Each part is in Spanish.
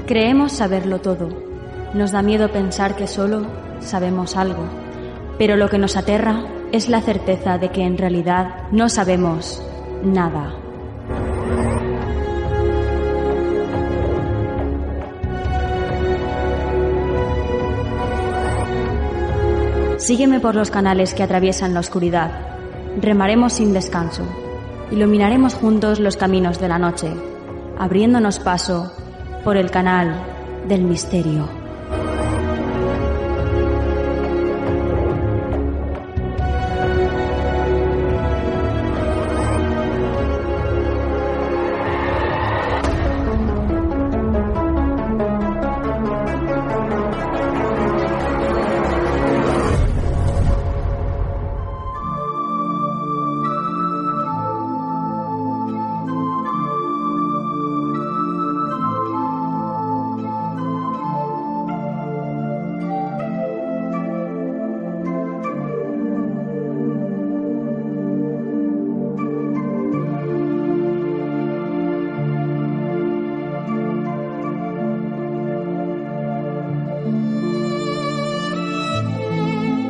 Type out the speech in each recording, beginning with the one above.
Creemos saberlo todo. Nos da miedo pensar que solo sabemos algo. Pero lo que nos aterra es la certeza de que en realidad no sabemos nada. Sígueme por los canales que atraviesan la oscuridad. Remaremos sin descanso. Iluminaremos juntos los caminos de la noche, abriéndonos paso por el canal del misterio.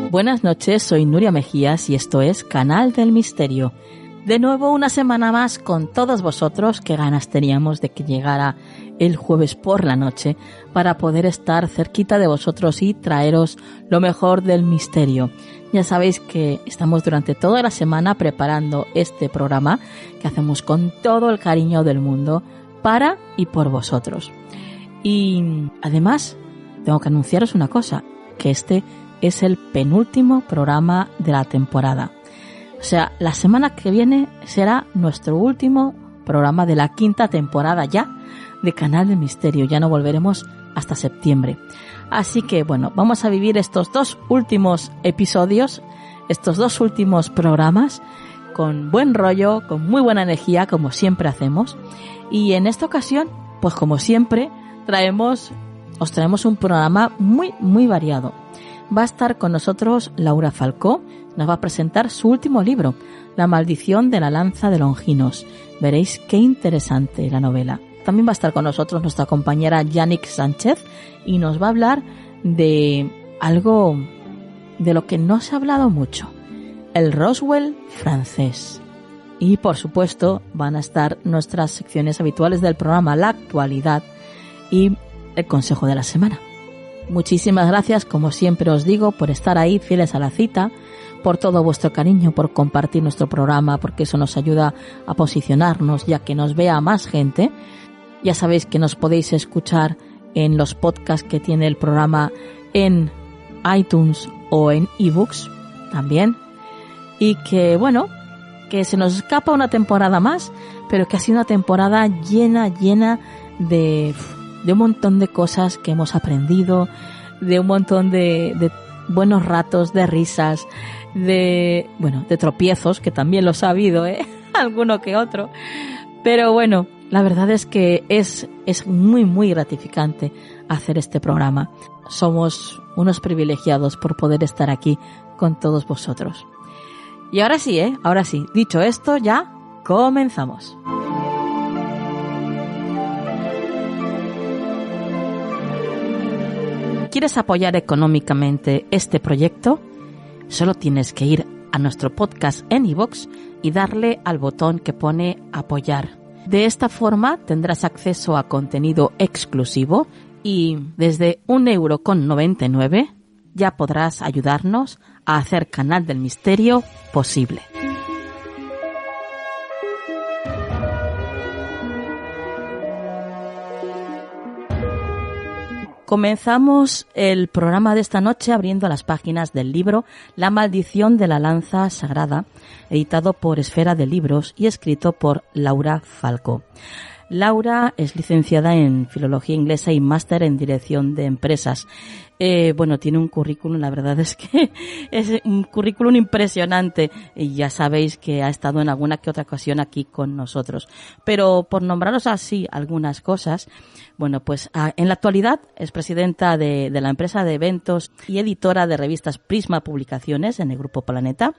Buenas noches, soy Nuria Mejías y esto es Canal del Misterio. De nuevo una semana más con todos vosotros. Qué ganas teníamos de que llegara el jueves por la noche para poder estar cerquita de vosotros y traeros lo mejor del misterio. Ya sabéis que estamos durante toda la semana preparando este programa que hacemos con todo el cariño del mundo para y por vosotros. Y además tengo que anunciaros una cosa, que este es el penúltimo programa de la temporada. O sea, la semana que viene será nuestro último programa de la 5ª temporada ya de Canal del Misterio. Ya no volveremos hasta septiembre. Así que bueno, vamos a vivir estos 2 últimos episodios, estos 2 últimos programas con buen rollo, con muy buena energía, como siempre hacemos. Y en esta ocasión, pues como siempre, os traemos un programa muy variado. Va a estar con nosotros Laura Falcó, nos va a presentar su último libro, La maldición de la lanza de Longinos. Veréis qué interesante la novela. También va a estar con nosotros nuestra compañera Yannick Sánchez y nos va a hablar de algo de lo que no se ha hablado mucho, el Roswell francés. Y por supuesto van a estar nuestras secciones habituales del programa, la actualidad y el consejo de la semana. Muchísimas gracias, como siempre os digo, por estar ahí fieles a la cita, por todo vuestro cariño, por compartir nuestro programa, porque eso nos ayuda a posicionarnos y a que nos vea más gente. Ya sabéis que nos podéis escuchar en los podcasts que tiene el programa en iTunes o en ebooks también. Y que bueno, que se nos escapa una temporada más, pero que ha sido una temporada llena de un montón de cosas que hemos aprendido, de un montón de buenos ratos, de risas, de tropiezos, que también los ha habido, alguno que otro. Pero bueno, la verdad es que es muy gratificante hacer este programa. Somos unos privilegiados por poder estar aquí con todos vosotros. Y ahora sí, dicho esto, ya comenzamos. ¿Quieres apoyar económicamente este proyecto? Solo tienes que ir a nuestro podcast en iVoox y darle al botón que pone apoyar. De esta forma tendrás acceso a contenido exclusivo y desde 1,99 € ya podrás ayudarnos a hacer Canal del Misterio posible. Comenzamos el programa de esta noche abriendo las páginas del libro La maldición de la lanza sagrada, editado por Esfera de Libros y escrito por Laura Falcó. Laura es licenciada en Filología Inglesa y máster en Dirección de Empresas Bueno, tiene un currículum, la verdad es que es un currículum impresionante y ya sabéis que ha estado en alguna que otra ocasión aquí con nosotros. Pero por nombraros así algunas cosas, bueno, pues en la actualidad es presidenta de la empresa de eventos y editora de revistas Prisma Publicaciones en el Grupo Planeta,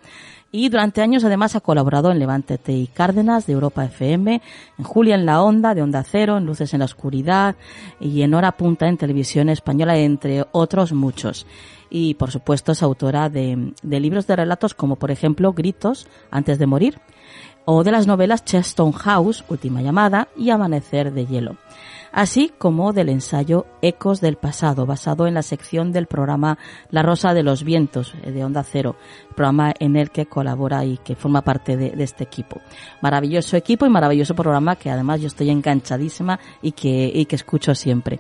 y durante años además ha colaborado en Levántate y Cárdenas de Europa FM, en Julia en la Onda de Onda Cero, en Luces en la Oscuridad y en Hora Punta en Televisión Española, entre otros muchos. Y por supuesto es autora de libros de relatos como por ejemplo Gritos antes de morir, o de las novelas Cheston House, Última llamada y Amanecer de hielo, así como del ensayo Ecos del pasado, basado en la sección del programa La Rosa de los Vientos de Onda Cero, programa en el que colabora y que forma parte de este equipo. Maravilloso equipo y maravilloso programa que además yo estoy enganchadísima y que escucho siempre.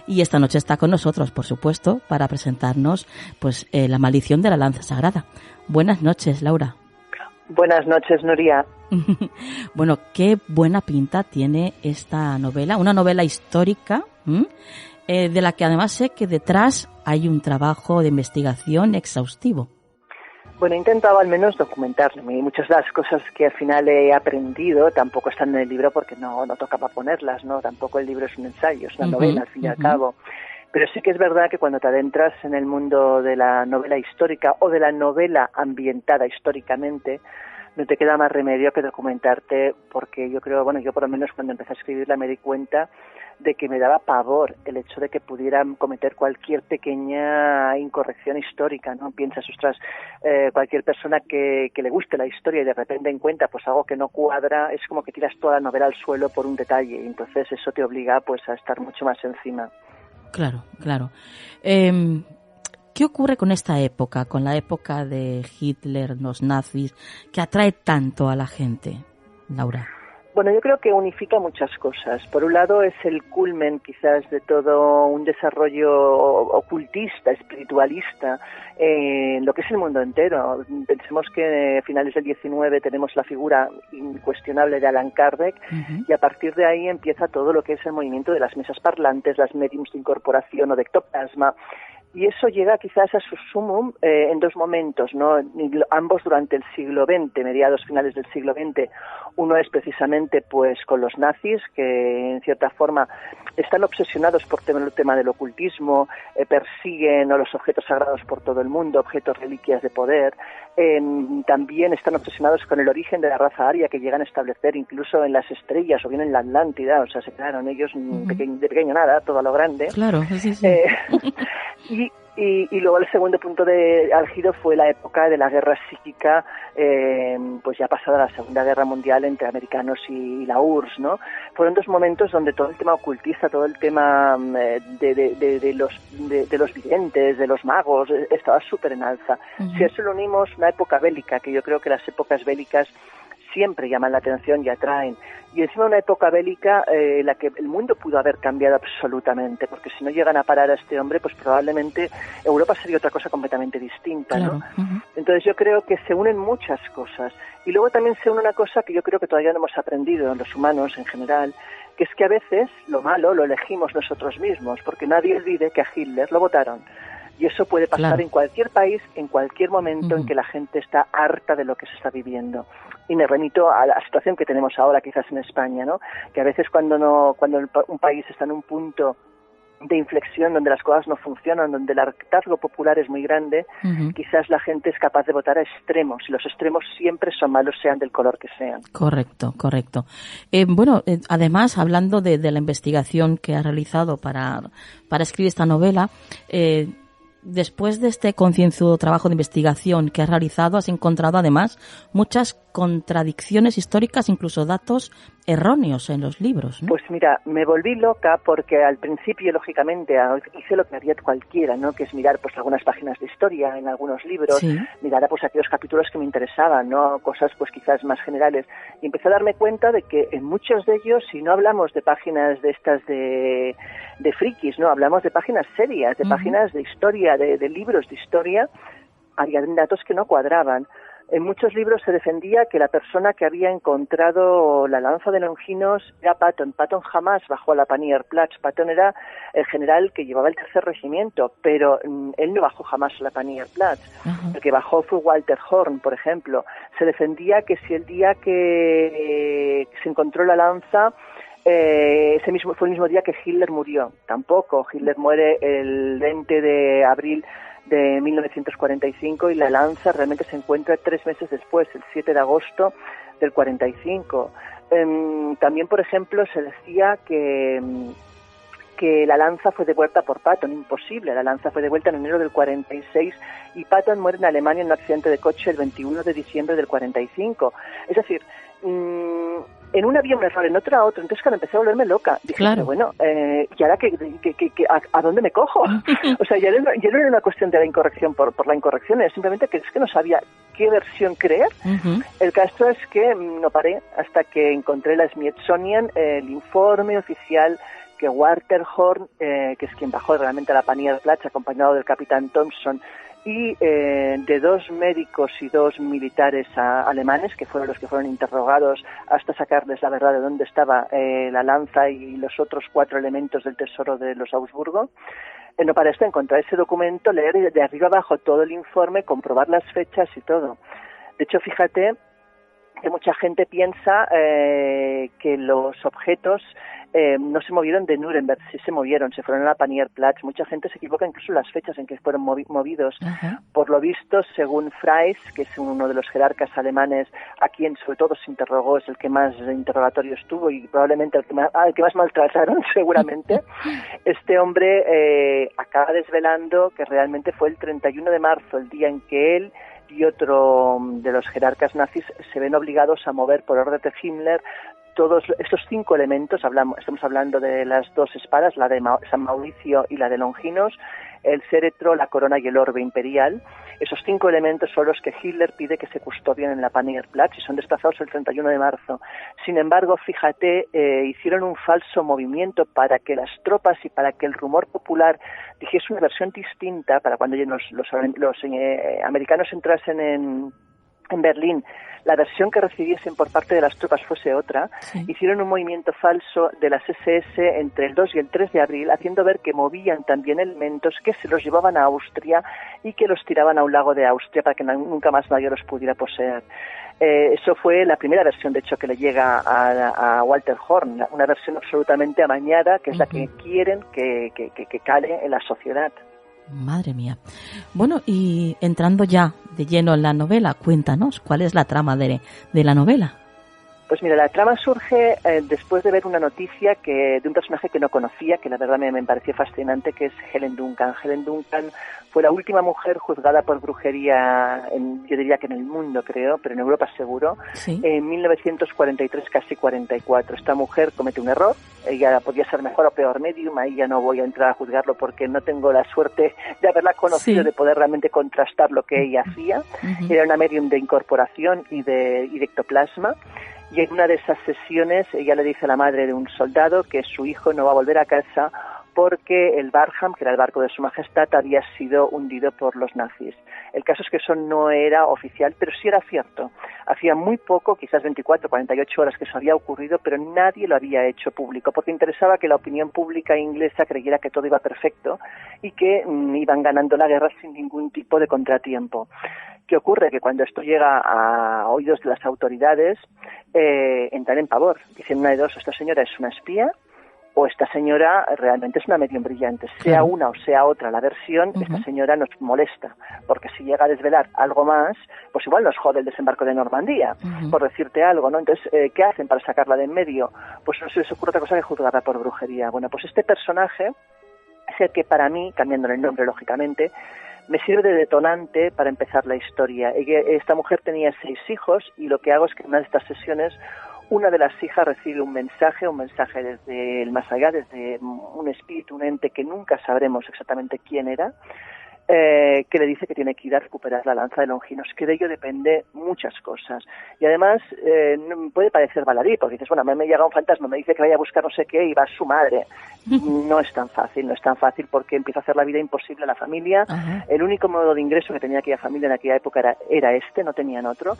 Y esta noche está con nosotros, por supuesto, para presentarnos pues La maldición de la lanza sagrada. Buenas noches, Laura. Buenas noches, Nuria. Bueno, qué buena pinta tiene esta novela, una novela histórica, de la que además sé que detrás hay un trabajo de investigación exhaustivo. Bueno, he intentado al menos documentarme, y muchas de las cosas que al final he aprendido tampoco están en el libro porque no tocaba ponerlas, ¿no? Tampoco el libro es un ensayo, es una novela al fin y al cabo. Pero sí que es verdad que cuando te adentras en el mundo de la novela histórica o de la novela ambientada históricamente, no te queda más remedio que documentarte, porque yo creo, bueno, yo por lo menos cuando empecé a escribirla me di cuenta de que me daba pavor el hecho de que pudieran cometer cualquier pequeña incorrección histórica, ¿no? Piensas, ostras, cualquier persona que le guste la historia y de repente encuentra pues algo que no cuadra, es como que tiras toda la novela al suelo por un detalle, y entonces eso te obliga pues a estar mucho más encima. Claro, claro. ¿Qué ocurre con esta época, con la época de Hitler, los nazis, que atrae tanto a la gente, Laura? Bueno, yo creo que unifica muchas cosas. Por un lado es el culmen quizás de todo un desarrollo ocultista, espiritualista, en lo que es el mundo entero. Pensemos que a finales del 19 tenemos la figura incuestionable de Allan Kardec, y a partir de ahí empieza todo lo que es el movimiento de las mesas parlantes, las médiums de incorporación o de ectoplasma. Y eso llega quizás a su sumum en dos momentos, ¿no? Ambos durante el siglo XX, mediados finales del siglo XX. Uno es precisamente pues con los nazis, que en cierta forma están obsesionados por el tema del ocultismo, persiguen a los objetos sagrados por todo el mundo, objetos reliquias de poder. También están obsesionados con el origen de la raza aria, que llegan a establecer incluso en las estrellas o bien en la Atlántida. O sea, se quedaron ellos de pequeño nada, todo a lo grande. Claro, sí, sí. Y luego el segundo punto de álgido fue la época de la guerra psíquica, pues ya pasada la Segunda Guerra Mundial entre americanos y la URSS, ¿no? Fueron dos momentos donde todo el tema ocultista, todo el tema de los videntes, de los magos, estaba súper en alza. Si a eso le unimos una época bélica, que yo creo que las épocas bélicas siempre llaman la atención y atraen, y encima una época bélica en la que el mundo pudo haber cambiado absolutamente, porque si no llegan a parar a este hombre, pues probablemente Europa sería otra cosa completamente distinta, ¿no? Entonces yo creo que se unen muchas cosas, y luego también se une una cosa que yo creo que todavía no hemos aprendido los humanos en general, que es que a veces lo malo lo elegimos nosotros mismos, porque nadie olvide que a Hitler lo votaron. Y eso puede pasar en cualquier país, en cualquier momento en que la gente está harta de lo que se está viviendo. Y me remito a la situación que tenemos ahora, quizás en España, ¿no? Que a veces cuando un país está en un punto de inflexión donde las cosas no funcionan, donde el hartazgo popular es muy grande, quizás la gente es capaz de votar a extremos, y los extremos siempre son malos, sean del color que sean. Correcto, correcto. Bueno, además, hablando de la investigación que ha realizado para escribir esta novela, después de este concienzudo trabajo de investigación que has realizado, has encontrado además muchas contradicciones históricas, incluso datos erróneos en los libros, ¿no? Pues mira, me volví loca porque al principio, lógicamente, hice lo que haría cualquiera, ¿no? Que es mirar pues algunas páginas de historia en algunos libros, mirar pues aquellos capítulos que me interesaban, ¿no? Cosas pues quizás más generales. Y empecé a darme cuenta de que en muchos de ellos, si no hablamos de páginas de estas de frikis, ¿no? Hablamos de páginas serias, de páginas de historia, de libros de historia, había datos que no cuadraban. En muchos libros se defendía que la persona que había encontrado la lanza de Longinos era Patton. Patton jamás bajó a la Panierplatz. Patton era el general que llevaba el tercer regimiento, pero él no bajó jamás a la Panierplatz. El que bajó fue Walter Horn, por ejemplo. Se defendía que si el día que se encontró la lanza ese mismo fue el mismo día que Hitler murió. Tampoco. Hitler muere el 20 de abril de 1945 y la lanza realmente se encuentra 3 meses después, el 7 de agosto del 45. También, por ejemplo, se decía que la lanza fue devuelta por Patton. Imposible, la lanza fue devuelta en enero del 46 y Patton muere en Alemania en un accidente de coche el 21 de diciembre del 45. Es decir, en una había un error, en otra otro. Entonces, cuando empecé a volverme loca, dije, claro. pero bueno, ¿y ahora a dónde me cojo? O sea, ya no era una cuestión de la incorrección por la incorrección, es simplemente que es que no sabía qué versión creer. El caso es que no paré hasta que encontré la Smithsonian, el informe oficial que Walter Horn, que es quien bajó realmente a la Panierplatz, acompañado del capitán Thompson, y de 2 médicos y 2 militares alemanes, que fueron los que fueron interrogados hasta sacarles la verdad de dónde estaba la lanza y los otros 4 elementos del tesoro de los Augsburgo. No para esto encontrar ese documento, leer de arriba abajo todo el informe, comprobar las fechas y todo. De hecho, fíjate que mucha gente piensa que los objetos no se movieron de Nuremberg, sí se movieron, se fueron a la Panierplatz. Mucha gente se equivoca incluso en las fechas en que fueron movidos. Por lo visto, según Fries, que es uno de los jerarcas alemanes a quien sobre todo se interrogó, es el que más interrogatorios tuvo y probablemente el que más maltrataron seguramente, este hombre acaba desvelando que realmente fue el 31 de marzo, el día en que él y otro de los jerarcas nazis se ven obligados a mover por orden de Himmler todos estos 5 elementos. Estamos hablando de las 2 espadas, la de San Mauricio y la de Longinos, el céretro, la corona y el orbe imperial. Esos 5 elementos son los que Hitler pide que se custodien en la Panierplatz y son desplazados el 31 de marzo. Sin embargo, fíjate, hicieron un falso movimiento para que las tropas y para que el rumor popular dijese una versión distinta, para cuando los americanos entrasen en Berlín, la versión que recibiesen por parte de las tropas fuese otra. Hicieron un movimiento falso de las SS entre el 2 y el 3 de abril, haciendo ver que movían también elementos que se los llevaban a Austria y que los tiraban a un lago de Austria para que nunca más nadie los pudiera poseer. Eso fue la primera versión, de hecho, que le llega a Walter Horn, una versión absolutamente amañada, que es la que quieren que cale en la sociedad. Madre mía. Bueno, y entrando ya de lleno en la novela, cuéntanos, ¿cuál es la trama de la novela? Pues mira, la trama surge después de ver una noticia de un personaje que no conocía, que la verdad me pareció fascinante, que es Helen Duncan. Helen Duncan fue la última mujer juzgada por brujería, yo diría que en el mundo, creo, pero en Europa seguro, en 1943, casi 44. Esta mujer comete un error, ella podía ser mejor o peor medium, ahí ya no voy a entrar a juzgarlo porque no tengo la suerte de haberla conocido, de poder realmente contrastar lo que ella hacía. Era una medium de incorporación y de ectoplasma. Y en una de esas sesiones ella le dice a la madre de un soldado que su hijo no va a volver a casa porque el Barham, que era el barco de su majestad, había sido hundido por los nazis. El caso es que eso no era oficial, pero sí era cierto. Hacía muy poco, quizás 24, 48 horas que eso había ocurrido, pero nadie lo había hecho público, porque interesaba que la opinión pública inglesa creyera que todo iba perfecto y que iban ganando la guerra sin ningún tipo de contratiempo. ¿Qué ocurre? Que cuando esto llega a oídos de las autoridades, entran en pavor. Dicen una de dos, esta señora es una espía, o esta señora realmente es una medium brillante. Sea una o sea otra la versión, esta señora nos molesta, porque si llega a desvelar algo más, pues igual nos jode el desembarco de Normandía, por decirte algo, ¿no? Entonces, ¿qué hacen para sacarla de en medio? Pues no se les ocurre otra cosa que juzgarla por brujería. Bueno, pues este personaje es el que para mí, cambiándole el nombre lógicamente, me sirve de detonante para empezar la historia. Esta mujer tenía 6 hijos y lo que hago es que en una de estas sesiones una de las hijas recibe un mensaje desde el más allá, desde un espíritu, un ente que nunca sabremos exactamente quién era, que le dice que tiene que ir a recuperar la lanza de Longinos, que de ello depende muchas cosas. Y además puede parecer baladí, porque dices, bueno, me llega un fantasma, me dice que vaya a buscar no sé qué y va su madre. No es tan fácil porque empieza a hacer la vida imposible a la familia. Ajá. El único modo de ingreso que tenía aquella familia en aquella época era este, no tenían otro.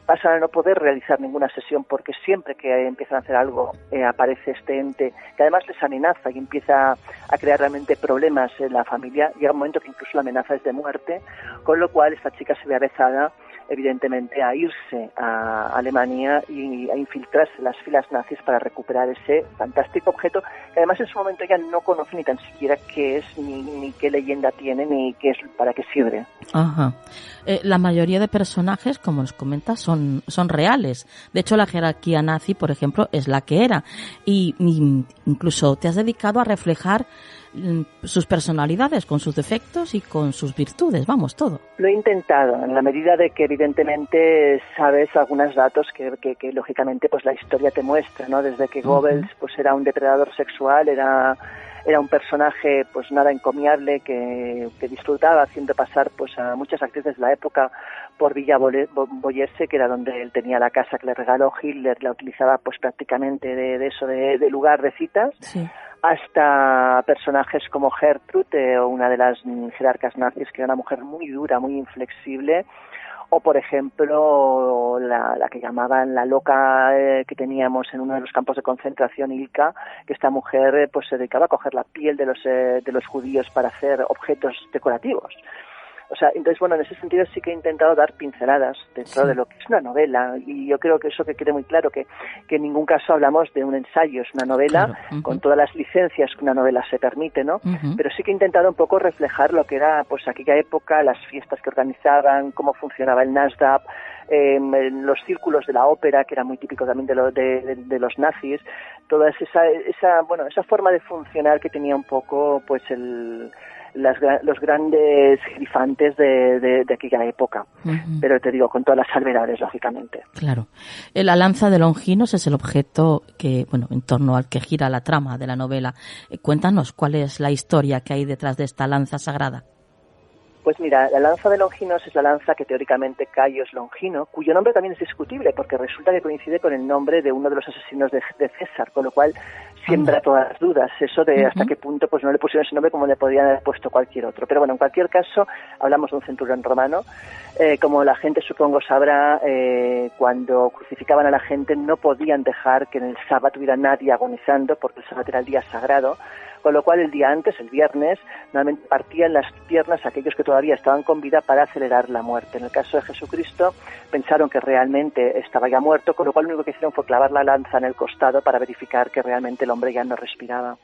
Pasan a no poder realizar ninguna sesión porque siempre que empiezan a hacer algo aparece este ente que además les amenaza y empieza a crear realmente problemas en la familia. Llega un momento que incluso la amenaza es de muerte, con lo cual esta chica se ve avezada evidentemente a irse a Alemania y a infiltrarse en las filas nazis para recuperar ese fantástico objeto que además en su momento ella no conoce ni tan siquiera qué es, ni qué leyenda tiene, ni qué es, para qué sirve. Ajá. La mayoría de personajes, como nos comentas, son reales. De hecho, la jerarquía nazi, por ejemplo, es la que era. Y incluso te has dedicado a reflejar sus personalidades, con sus defectos y con sus virtudes, vamos, todo. Lo he intentado, en la medida de que evidentemente sabes algunos datos que lógicamente pues la historia te muestra, ¿no? Desde que Goebbels pues era un depredador sexual, era un personaje pues nada encomiable que disfrutaba haciendo pasar pues a muchas actrices de la época por Villa Boyese, que era donde él tenía la casa que le regaló Hitler, la utilizaba pues prácticamente de lugar de citas. Sí. Hasta personajes como Gertrude, o una de las jerarcas nazis, que era una mujer muy dura, muy inflexible, o por ejemplo la que llamaban la loca que teníamos en uno de los campos de concentración, Ilka, que esta mujer pues se dedicaba a coger la piel de los judíos para hacer objetos decorativos. O sea, entonces, bueno, en ese sentido sí que he intentado dar pinceladas dentro de lo que es una novela, y yo creo que eso que quede muy claro, que en ningún caso hablamos de un ensayo, es una novela, claro, con todas las licencias que una novela se permite, ¿no? Pero sí que he intentado un poco reflejar lo que era, pues, aquella época, las fiestas que organizaban, cómo funcionaba el NASDAQ, los círculos de la ópera, que era muy típico también de los nazis, toda esa forma de funcionar que tenía un poco, pues, los grandes grifantes de aquella época, pero te digo, con todas las salvedades, lógicamente. Claro. La lanza de Longinos es el objeto que, bueno, en torno al que gira la trama de la novela. Cuéntanos cuál es la historia que hay detrás de esta lanza sagrada. Pues mira, la lanza de Longinos es la lanza que teóricamente Caius Longino, cuyo nombre también es discutible porque resulta que coincide con el nombre de uno de los asesinos de César, con lo cual siembra todas las dudas, eso de hasta qué punto pues no le pusieron ese nombre como le podrían haber puesto cualquier otro. Pero bueno, en cualquier caso, hablamos de un centurión romano. Como la gente supongo sabrá, cuando crucificaban a la gente no podían dejar que en el sábado hubiera nadie agonizando, porque el sábado era el día sagrado, con lo cual el día antes, el viernes, normalmente partían las piernas a aquellos que todavía estaban con vida para acelerar la muerte. En el caso de Jesucristo, pensaron que realmente estaba ya muerto, con lo cual lo único que hicieron fue clavar la lanza en el costado para verificar que realmente el hombre ya no respiraba.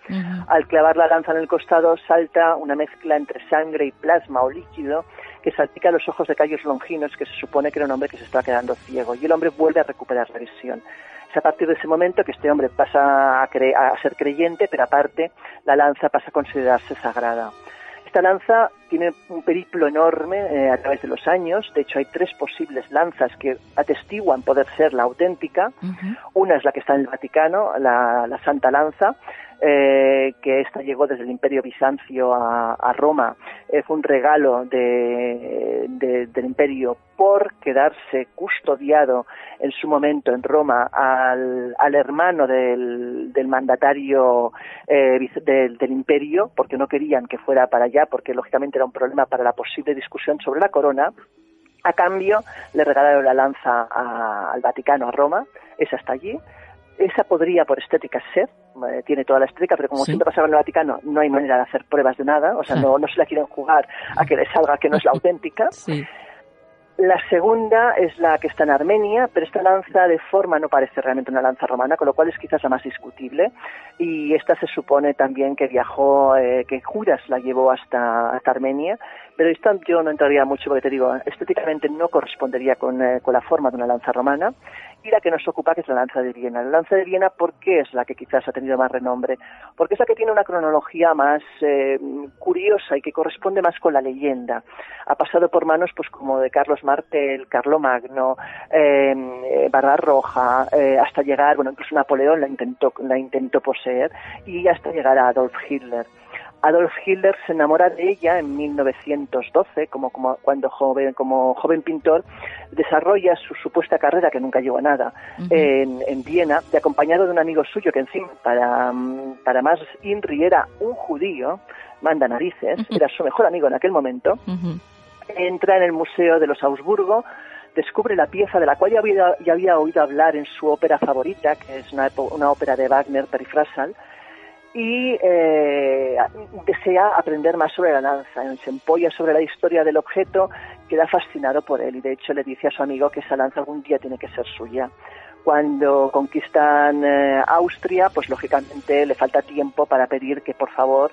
Al clavar la lanza en el costado, salta una mezcla entre sangre y plasma o líquido que salpica a los ojos de Caius Longinos, que se supone que era un hombre que se estaba quedando ciego, y el hombre vuelve a recuperar la visión. Es a partir de ese momento que este hombre pasa a ser creyente, pero aparte la lanza pasa a considerarse sagrada. Esta lanza tiene un periplo enorme a través de los años. De hecho, hay 3 posibles lanzas que atestiguan poder ser la auténtica. Una es la que está en el Vaticano, la Santa Lanza, que esta llegó desde el Imperio Bizancio a Roma. Fue un regalo del Imperio por quedarse custodiado en su momento en Roma al hermano del mandatario del Imperio, porque no querían que fuera para allá, porque lógicamente era un problema para la posible discusión sobre la corona. A cambio, le regalaron la lanza al Vaticano, a Roma. Esa está allí. Esa podría, por estética, ser, tiene toda la estética, pero como siempre pasaba en el Vaticano, no hay manera de hacer pruebas de nada, o sea, no se la quieren jugar a que le salga que no es la auténtica. Sí. La segunda es la que está en Armenia, pero esta lanza de forma no parece realmente una lanza romana, con lo cual es quizás la más discutible. Y esta se supone también que viajó, que Judas la llevó hasta Armenia, pero esta yo no entraría mucho porque te digo, estéticamente no correspondería con la forma de una lanza romana. Y la que nos ocupa, que es la lanza de Viena. La lanza de Viena, ¿por qué es la que quizás ha tenido más renombre? Porque es la que tiene una cronología más curiosa y que corresponde más con la leyenda. Ha pasado por manos pues como de Carlos Martel, Carlomagno, Barbarroja, hasta llegar, bueno, incluso Napoleón la intentó poseer, y hasta llegar a Adolf Hitler. Adolf Hitler se enamora de ella en 1912, como joven pintor, desarrolla su supuesta carrera, que nunca llegó a nada, en Viena, y acompañado de un amigo suyo, que encima, para más INRI, era un judío, manda narices, era su mejor amigo en aquel momento, entra en el Museo de los Augsburgo, descubre la pieza de la cual ya había oído hablar en su ópera favorita, que es una ópera de Wagner, Perifrasal, y desea aprender más sobre la lanza. Se empolla sobre la historia del objeto, queda fascinado por él y de hecho le dice a su amigo que esa lanza algún día tiene que ser suya. Cuando conquistan Austria, pues lógicamente le falta tiempo para pedir que por favor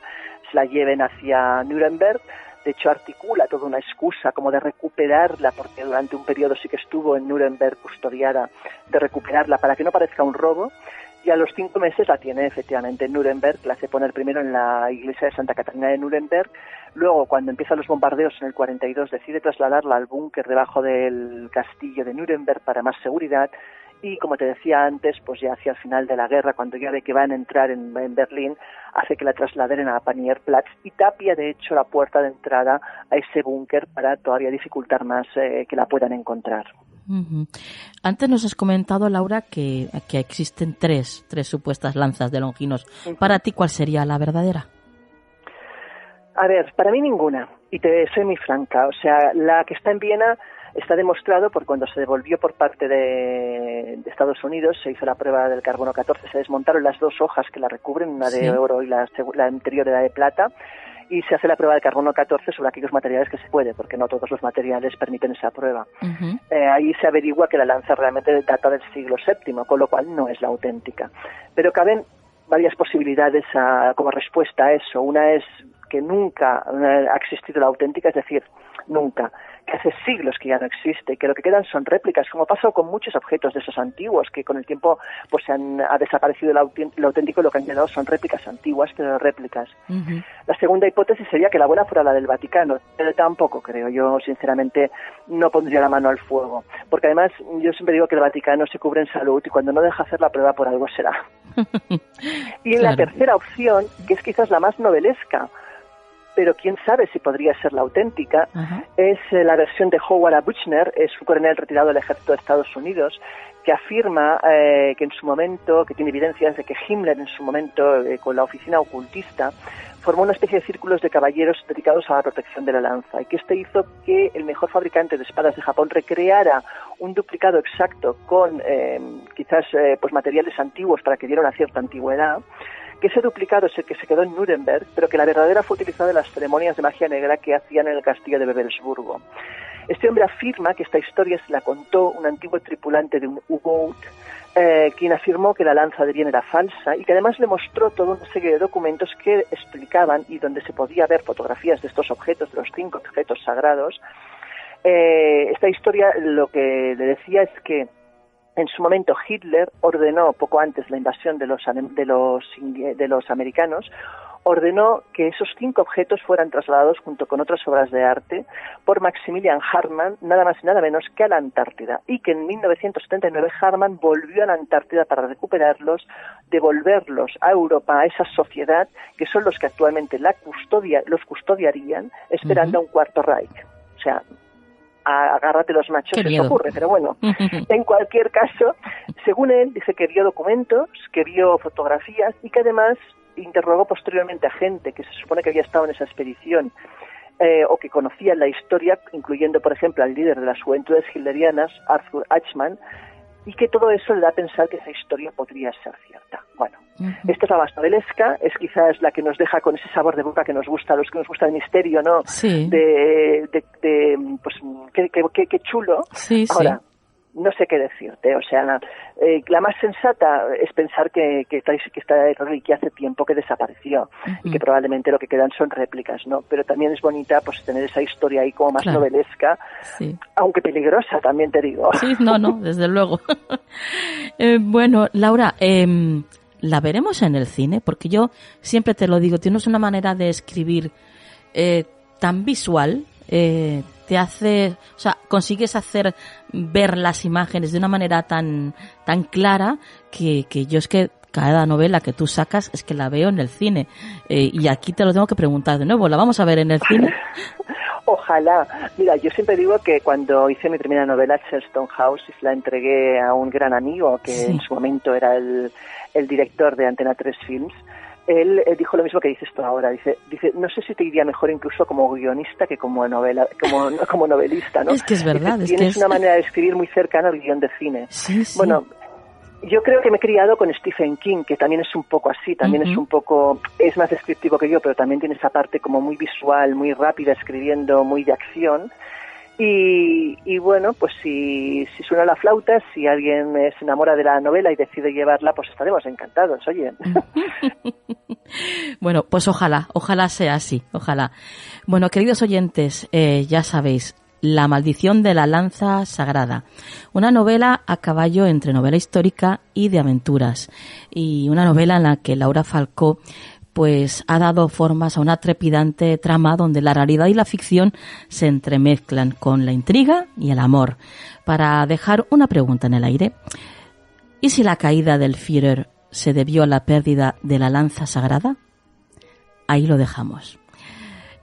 se la lleven hacia Nuremberg. De hecho articula toda una excusa como de recuperarla, porque durante un periodo sí que estuvo en Nuremberg custodiada, de recuperarla para que no parezca un robo. Y a los 5 meses la tiene efectivamente en Nuremberg, la hace poner primero en la iglesia de Santa Catarina de Nuremberg, luego cuando empiezan los bombardeos en el 42 decide trasladarla al búnker debajo del castillo de Nuremberg para más seguridad y como te decía antes, pues ya hacia el final de la guerra, cuando ya ve que van a entrar en Berlín, hace que la trasladen a Panierplatz y tapia de hecho la puerta de entrada a ese búnker para todavía dificultar más que la puedan encontrar. Antes nos has comentado, Laura, que existen tres supuestas lanzas de Longinos. Para ti, ¿cuál sería la verdadera? A ver, para mí ninguna, y te soy muy franca. O sea, la que está en Viena está demostrado por cuando se devolvió por parte de Estados Unidos, se hizo la prueba del carbono 14, se desmontaron las 2 hojas que la recubren, una de oro y la anterior era de plata, y se hace la prueba de carbono 14 sobre aquellos materiales que se puede, porque no todos los materiales permiten esa prueba. Ahí se averigua que la lanza realmente data del siglo VII, con lo cual no es la auténtica. Pero caben varias posibilidades como respuesta a eso. Una es que nunca ha existido la auténtica, es decir, nunca, que hace siglos que ya no existe, que lo que quedan son réplicas, como pasó con muchos objetos de esos antiguos, que con el tiempo pues ha desaparecido lo auténtico y lo que han quedado son réplicas antiguas, pero réplicas. La segunda hipótesis sería que la buena fuera la del Vaticano, pero tampoco creo, yo sinceramente no pondría la mano al fuego, porque además yo siempre digo que el Vaticano se cubre en salud y cuando no deja hacer la prueba por algo será. Y la tercera opción, que es quizás la más novelesca, pero quién sabe si podría ser la auténtica, es la versión de Howard A. Buchner, es un coronel retirado del ejército de Estados Unidos, que afirma que en su momento, que tiene evidencias de que Himmler en su momento, con la oficina ocultista, formó una especie de círculos de caballeros dedicados a la protección de la lanza, y que esto hizo que el mejor fabricante de espadas de Japón recreara un duplicado exacto con quizás pues materiales antiguos para que diera una cierta antigüedad, que ese duplicado es el que se quedó en Nuremberg, pero que la verdadera fue utilizada en las ceremonias de magia negra que hacían en el castillo de Bebelsburgo. Este hombre afirma que esta historia se la contó un antiguo tripulante de un U-Boat, quien afirmó que la lanza de bien era falsa y que además le mostró toda una serie de documentos que explicaban y donde se podía ver fotografías de estos objetos, de los 5 objetos sagrados. Esta historia lo que le decía es que en su momento Hitler ordenó, poco antes la invasión de los americanos, ordenó que esos 5 objetos fueran trasladados junto con otras obras de arte por Maximilian Hartmann, nada más y nada menos que a la Antártida, y que en 1979 Hartmann volvió a la Antártida para recuperarlos, devolverlos a Europa, a esa sociedad que son los que actualmente los custodiarían, esperando a un cuarto Reich. O sea, agárrate los machos, que eso ocurre, pero bueno, en cualquier caso, según él, dice que vio documentos, que vio fotografías y que además interrogó posteriormente a gente que se supone que había estado en esa expedición o que conocían la historia, incluyendo, por ejemplo, al líder de las juventudes hitlerianas, Arthur Eichmann, y que todo eso le da a pensar que esa historia podría ser cierta. Bueno, esta es la más novelesca, es quizás la que nos deja con ese sabor de boca que nos gusta, a los que nos gusta el misterio, ¿no? Sí. Pues, qué chulo. Sí, ahora, no sé qué decirte, o sea, la más sensata es pensar que esta reliquia hace tiempo que desapareció y que probablemente lo que quedan son réplicas, ¿no? Pero también es bonita pues tener esa historia ahí como más novelesca, aunque peligrosa, también te digo. Sí, no, desde luego. Bueno, Laura, ¿la veremos en el cine? Porque yo siempre te lo digo, tienes una manera de escribir tan visual, te hace, o sea, consigues hacer ver las imágenes de una manera tan clara que yo es que cada novela que tú sacas es que la veo en el cine. Y aquí te lo tengo que preguntar de nuevo, ¿la vamos a ver en el cine? Ojalá. Mira, yo siempre digo que cuando hice mi primera novela, Charleston House, y la entregué a un gran amigo que en su momento era el director de Antena 3 Films, él dijo lo mismo que dices tú ahora. Dice, no sé si te iría mejor incluso como guionista que como novelista, ¿no? Es que es verdad. Dice, tienes una manera de escribir muy cercana al guión de cine. Sí. Bueno, yo creo que me he criado con Stephen King, que también es un poco así, también es más descriptivo que yo, pero también tiene esa parte como muy visual, muy rápida, escribiendo, muy de acción. Y bueno, pues si suena la flauta, si alguien se enamora de la novela y decide llevarla, pues estaremos encantados, oye. Bueno, pues ojalá sea así, ojalá. Bueno, queridos oyentes, ya sabéis, La maldición de la lanza sagrada, una novela a caballo entre novela histórica y de aventuras, y una novela en la que Laura Falcó pues ha dado formas a una trepidante trama donde la realidad y la ficción se entremezclan con la intriga y el amor, para dejar una pregunta en el aire. ¿Y si la caída del Führer se debió a la pérdida de la lanza sagrada? Ahí lo dejamos.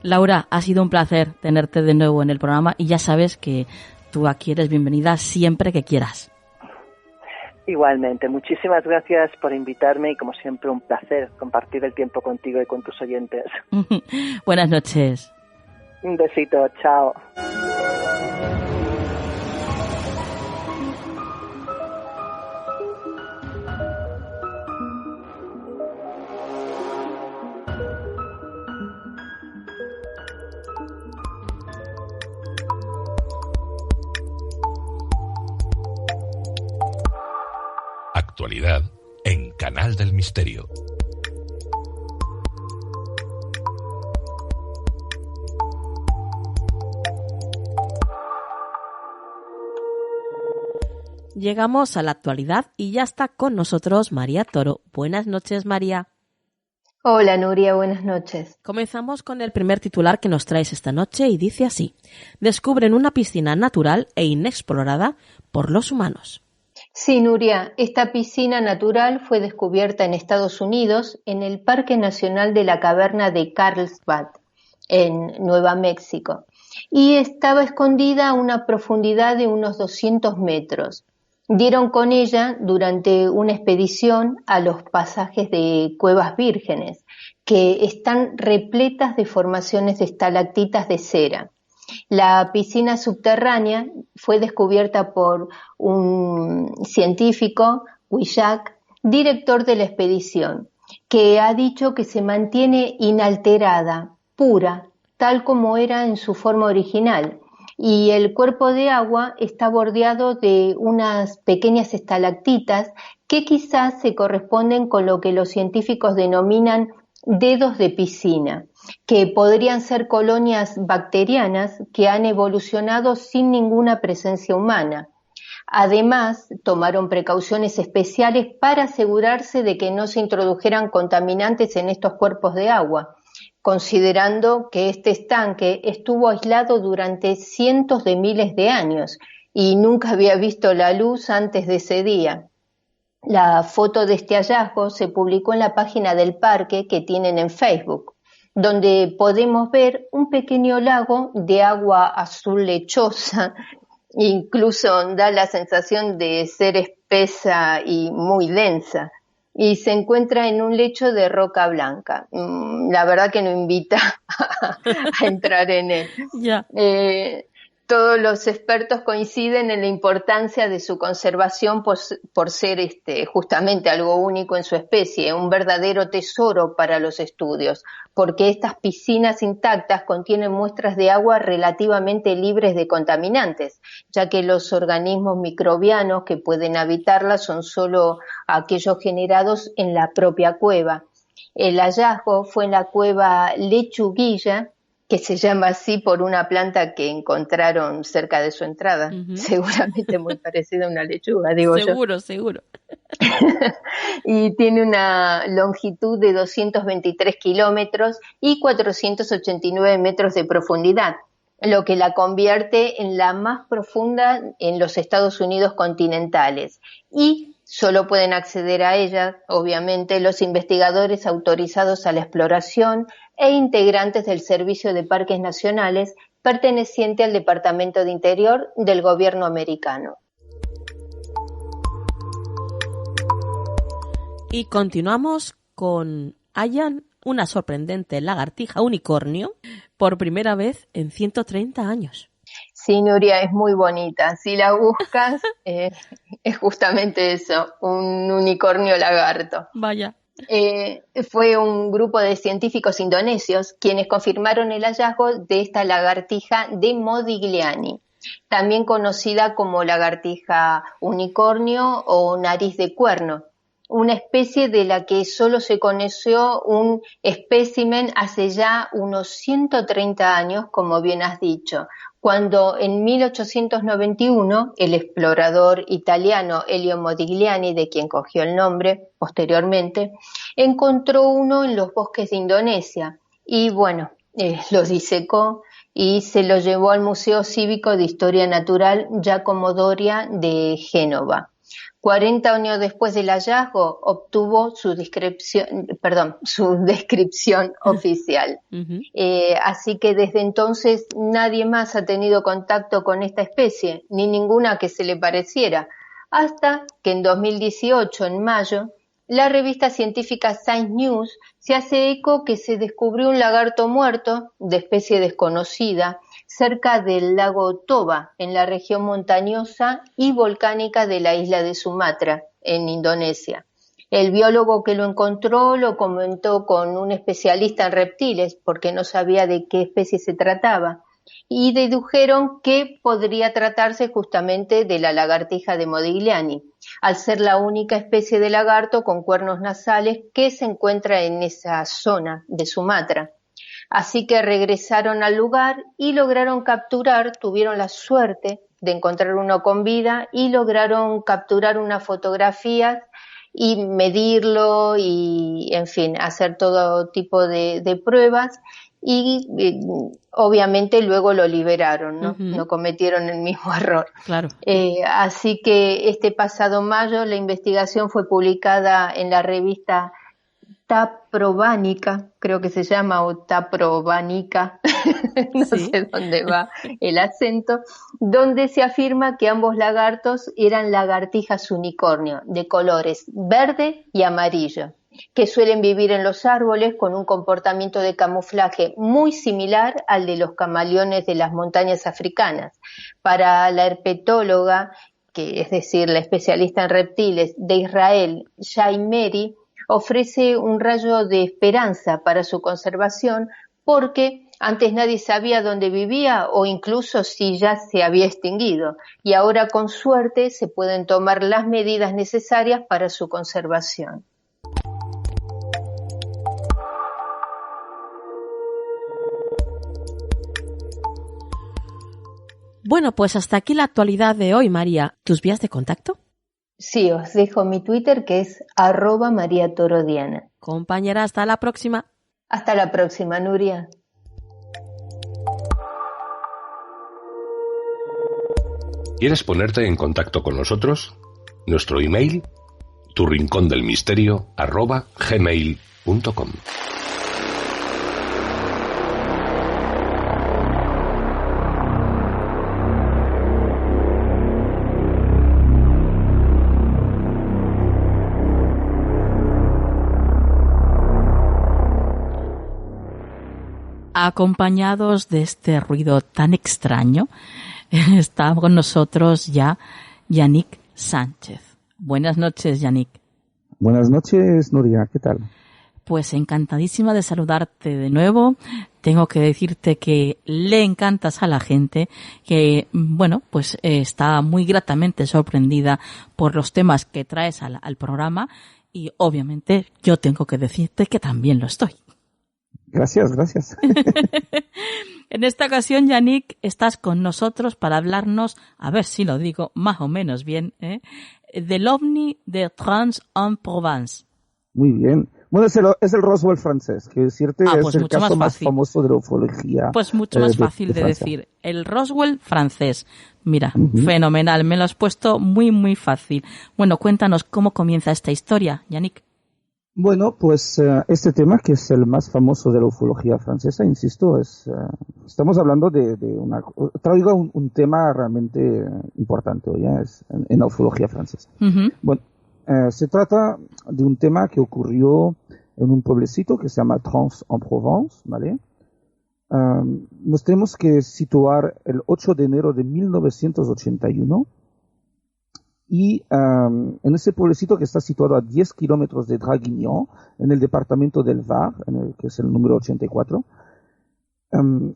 Laura, ha sido un placer tenerte de nuevo en el programa y ya sabes que tú aquí eres bienvenida siempre que quieras. Igualmente, muchísimas gracias por invitarme y como siempre un placer compartir el tiempo contigo y con tus oyentes. Buenas noches. Un besito, chao. Actualidad en Canal del Misterio. Llegamos a la actualidad y ya está con nosotros María Toro. Buenas noches, María. Hola, Nuria, buenas noches. Comenzamos con el primer titular que nos traes esta noche y dice así: descubren una piscina natural e inexplorada por los humanos. Sí, Nuria, esta piscina natural fue descubierta en Estados Unidos en el Parque Nacional de la Caverna de Carlsbad, en Nueva México, y estaba escondida a una profundidad de unos 200 metros. Dieron con ella durante una expedición a los pasajes de Cuevas Vírgenes, que están repletas de formaciones de estalactitas de cera. La piscina subterránea fue descubierta por un científico, Willac, director de la expedición, que ha dicho que se mantiene inalterada, pura, tal como era en su forma original, y el cuerpo de agua está bordeado de unas pequeñas estalactitas que quizás se corresponden con lo que los científicos denominan dedos de piscina, que podrían ser colonias bacterianas que han evolucionado sin ninguna presencia humana. Además, tomaron precauciones especiales para asegurarse de que no se introdujeran contaminantes en estos cuerpos de agua, considerando que este estanque estuvo aislado durante cientos de miles de años y nunca había visto la luz antes de ese día. La foto de este hallazgo se publicó en la página del parque que tienen en Facebook, donde podemos ver un pequeño lago de agua azul lechosa, incluso da la sensación de ser espesa y muy densa, y se encuentra en un lecho de roca blanca. La verdad que no invita a entrar en él. Ya. Todos los expertos coinciden en la importancia de su conservación por ser justamente algo único en su especie, un verdadero tesoro para los estudios, porque estas piscinas intactas contienen muestras de agua relativamente libres de contaminantes, ya que los organismos microbianos que pueden habitarlas son solo aquellos generados en la propia cueva. El hallazgo fue en la cueva Lechuguilla, que se llama así por una planta que encontraron cerca de su entrada, seguramente muy parecida a una lechuga, digo seguro, yo. Seguro. Y tiene una longitud de 223 kilómetros y 489 metros de profundidad, lo que la convierte en la más profunda en los Estados Unidos continentales y Solo pueden acceder a ellas, obviamente, los investigadores autorizados a la exploración e integrantes del Servicio de Parques Nacionales perteneciente al Departamento de Interior del Gobierno americano. Y continuamos con hallan una sorprendente lagartija unicornio por primera vez en 130 años. Sí, Nuria, es muy bonita. Si la buscas, es justamente eso, un unicornio lagarto. Vaya. Fue un grupo de científicos indonesios quienes confirmaron el hallazgo de esta lagartija de Modigliani, también conocida como lagartija unicornio o nariz de cuerno, una especie de la que solo se conoció un espécimen hace ya unos 130 años, como bien has dicho, cuando en 1891 el explorador italiano Elio Modigliani, de quien cogió el nombre posteriormente, encontró uno en los bosques de Indonesia y lo disecó y se lo llevó al Museo Cívico de Historia Natural Giacomo Doria de Génova. 40 años después del hallazgo obtuvo su descripción oficial. Uh-huh. Así que desde entonces nadie más ha tenido contacto con esta especie, ni ninguna que se le pareciera, hasta que en 2018, en mayo, la revista científica Science News se hace eco que se descubrió un lagarto muerto de especie desconocida cerca del lago Toba, en la región montañosa y volcánica de la isla de Sumatra, en Indonesia. El biólogo que lo encontró lo comentó con un especialista en reptiles, porque no sabía de qué especie se trataba, y dedujeron que podría tratarse justamente de la lagartija de Modigliani, al ser la única especie de lagarto con cuernos nasales que se encuentra en esa zona de Sumatra. Así que regresaron al lugar y tuvieron la suerte de encontrar uno con vida y lograron capturar unas fotografías y medirlo y, en fin, hacer todo tipo de pruebas y obviamente luego lo liberaron, ¿no? Uh-huh. No cometieron el mismo error. Claro. Así que este pasado mayo la investigación fue publicada en la revista Taprobánica, creo que se llama, o Taprobánica, no ¿Sí? sé dónde va el acento, donde se afirma que ambos lagartos eran lagartijas unicornio, de colores verde y amarillo, que suelen vivir en los árboles con un comportamiento de camuflaje muy similar al de los camaleones de las montañas africanas. Para la herpetóloga, que es decir, la especialista en reptiles de Israel, Shai Meri, ofrece un rayo de esperanza para su conservación porque antes nadie sabía dónde vivía o incluso si ya se había extinguido y ahora con suerte se pueden tomar las medidas necesarias para su conservación. Bueno, pues hasta aquí la actualidad de hoy, María. ¿Tus vías de contacto? Sí, os dejo mi Twitter que es @mariatorodiana. Compañera, hasta la próxima. Hasta la próxima, Nuria. ¿Quieres ponerte en contacto con nosotros? Nuestro email, turincondelmisterio@gmail.com. Acompañados de este ruido tan extraño, está con nosotros ya Yannick Sánchez. Buenas noches, Yannick. Buenas noches, Nuria. ¿Qué tal? Pues encantadísima de saludarte de nuevo. Tengo que decirte que le encantas a la gente, que, bueno, pues está muy gratamente sorprendida por los temas que traes al programa y obviamente yo tengo que decirte que también lo estoy. Gracias. En esta ocasión, Yannick, estás con nosotros para hablarnos, a ver si lo digo más o menos bien, del OVNI de Trans-en-Provence. Muy bien, Bueno, es el Roswell francés, que es cierto, pues es el caso más famoso de la ufología. Pues mucho más fácil de decir. El Roswell francés. Mira, fenomenal. Me lo has puesto muy, muy fácil. Bueno, cuéntanos cómo comienza esta historia, Yannick. Bueno, pues este tema, que es el más famoso de la ufología francesa, insisto, estamos hablando traigo un tema realmente importante hoy, en la ufología francesa. Bueno, se trata de un tema que ocurrió en un pueblecito que se llama Trans-en-Provence, ¿vale? Nos tenemos que situar el 8 de enero de 1981 y en ese pueblecito que está situado a 10 kilómetros de Draguignan, en el departamento del Var, que es el número 84,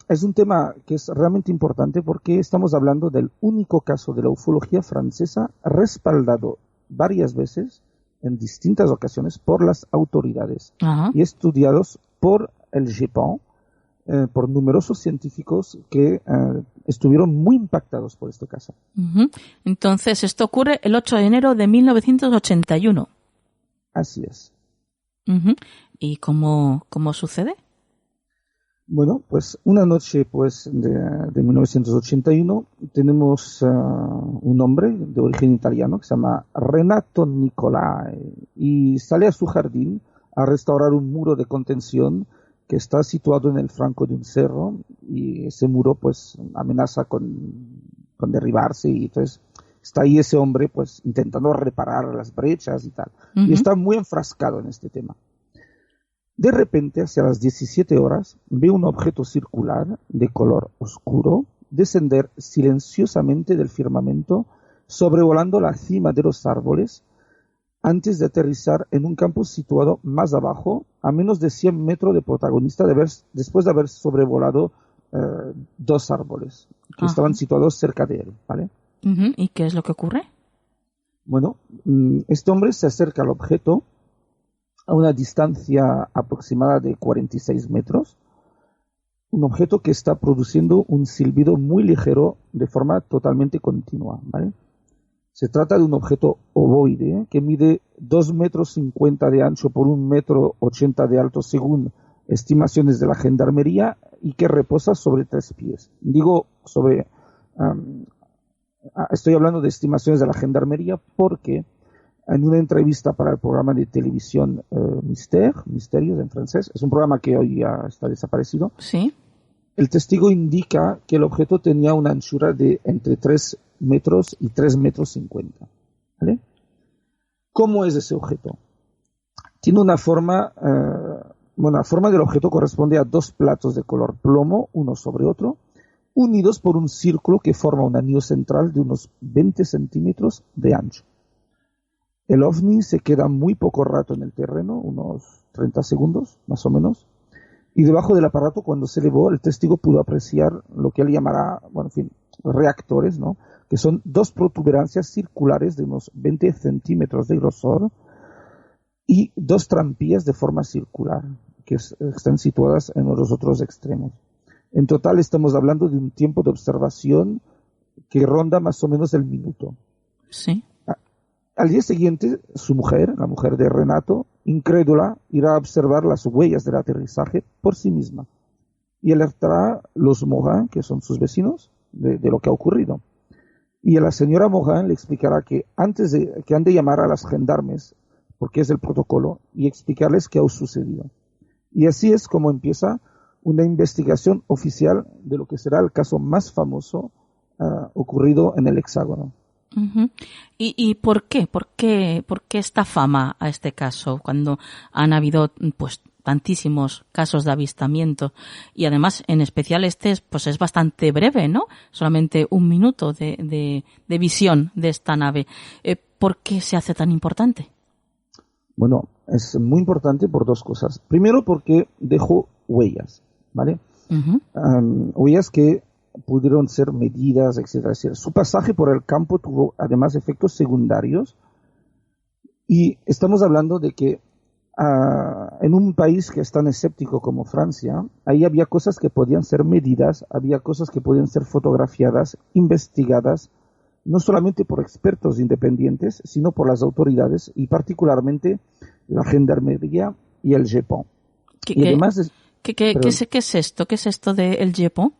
es un tema que es realmente importante porque estamos hablando del único caso de la ufología francesa respaldado varias veces en distintas ocasiones por las autoridades y estudiados por el GEPAN, por numerosos científicos que estuvieron muy impactados por este caso. Entonces, esto ocurre el 8 de enero de 1981. Así es. ¿Y cómo sucede? Bueno, pues una noche de 1981 tenemos un hombre de origen italiano que se llama Renato Nicolai y sale a su jardín a restaurar un muro de contención que está situado en el flanco de un cerro, y ese muro pues amenaza con derribarse, y entonces está ahí ese hombre pues intentando reparar las brechas y tal, y está muy enfrascado en este tema. De repente, hacia las 17 horas, ve un objeto circular de color oscuro descender silenciosamente del firmamento, sobrevolando la cima de los árboles, antes de aterrizar en un campo situado más abajo, a menos de 100 metros de protagonista, después de haber sobrevolado 2 árboles que estaban situados cerca de él, ¿vale? ¿Y qué es lo que ocurre? Bueno, este hombre se acerca al objeto a una distancia aproximada de 46 metros, un objeto que está produciendo un silbido muy ligero de forma totalmente continua, ¿vale? Se trata de un objeto ovoide que mide 2,50 metros de ancho por 1,80 m de alto según estimaciones de la Gendarmería, y que reposa sobre 3 pies. Estoy hablando de estimaciones de la Gendarmería porque en una entrevista para el programa de televisión Mystérios en francés, es un programa que hoy ya está desaparecido. Sí. El testigo indica que el objeto tenía una anchura de entre 3 metros y 3,50 metros. ¿Vale? ¿Cómo es ese objeto? Tiene una forma, la forma del objeto corresponde a 2 platos de color plomo, uno sobre otro, unidos por un círculo que forma un anillo central de unos 20 centímetros de ancho. El ovni se queda muy poco rato en el terreno, unos 30 segundos, más o menos, y debajo del aparato, cuando se elevó, el testigo pudo apreciar lo que él llamará, reactores, ¿no?, que son 2 protuberancias circulares de unos 20 centímetros de grosor y 2 trampillas de forma circular, que están situadas en los otros extremos. En total estamos hablando de un tiempo de observación que ronda más o menos el minuto. Sí. Al día siguiente, su mujer, la mujer de Renato, incrédula, irá a observar las huellas del aterrizaje por sí misma y alertará a los Morin, que son sus vecinos, de lo que ha ocurrido. Y a la señora Morin le explicará que han de llamar a las gendarmes, porque es el protocolo, y explicarles qué ha sucedido. Y así es como empieza una investigación oficial de lo que será el caso más famoso ocurrido en el Hexágono. ¿Y por qué? ¿Por qué esta fama a este caso cuando han habido pues tantísimos casos de avistamiento? Y además, en especial pues es bastante breve, ¿no? Solamente 1 minuto de visión de esta nave. ¿Por qué se hace tan importante? Bueno, es muy importante por 2 cosas. Primero, porque dejó huellas, ¿vale? Huellas que pudieron ser medidas, etcétera, etcétera. Su pasaje por el campo tuvo además efectos secundarios, y estamos hablando de que en un país que es tan escéptico como Francia, ahí había cosas que podían ser medidas, había cosas que podían ser fotografiadas, investigadas, no solamente por expertos independientes, sino por las autoridades, y particularmente la Gendarmería y el JEPON. Además ¿Qué es esto? ¿Qué es esto del JEPON?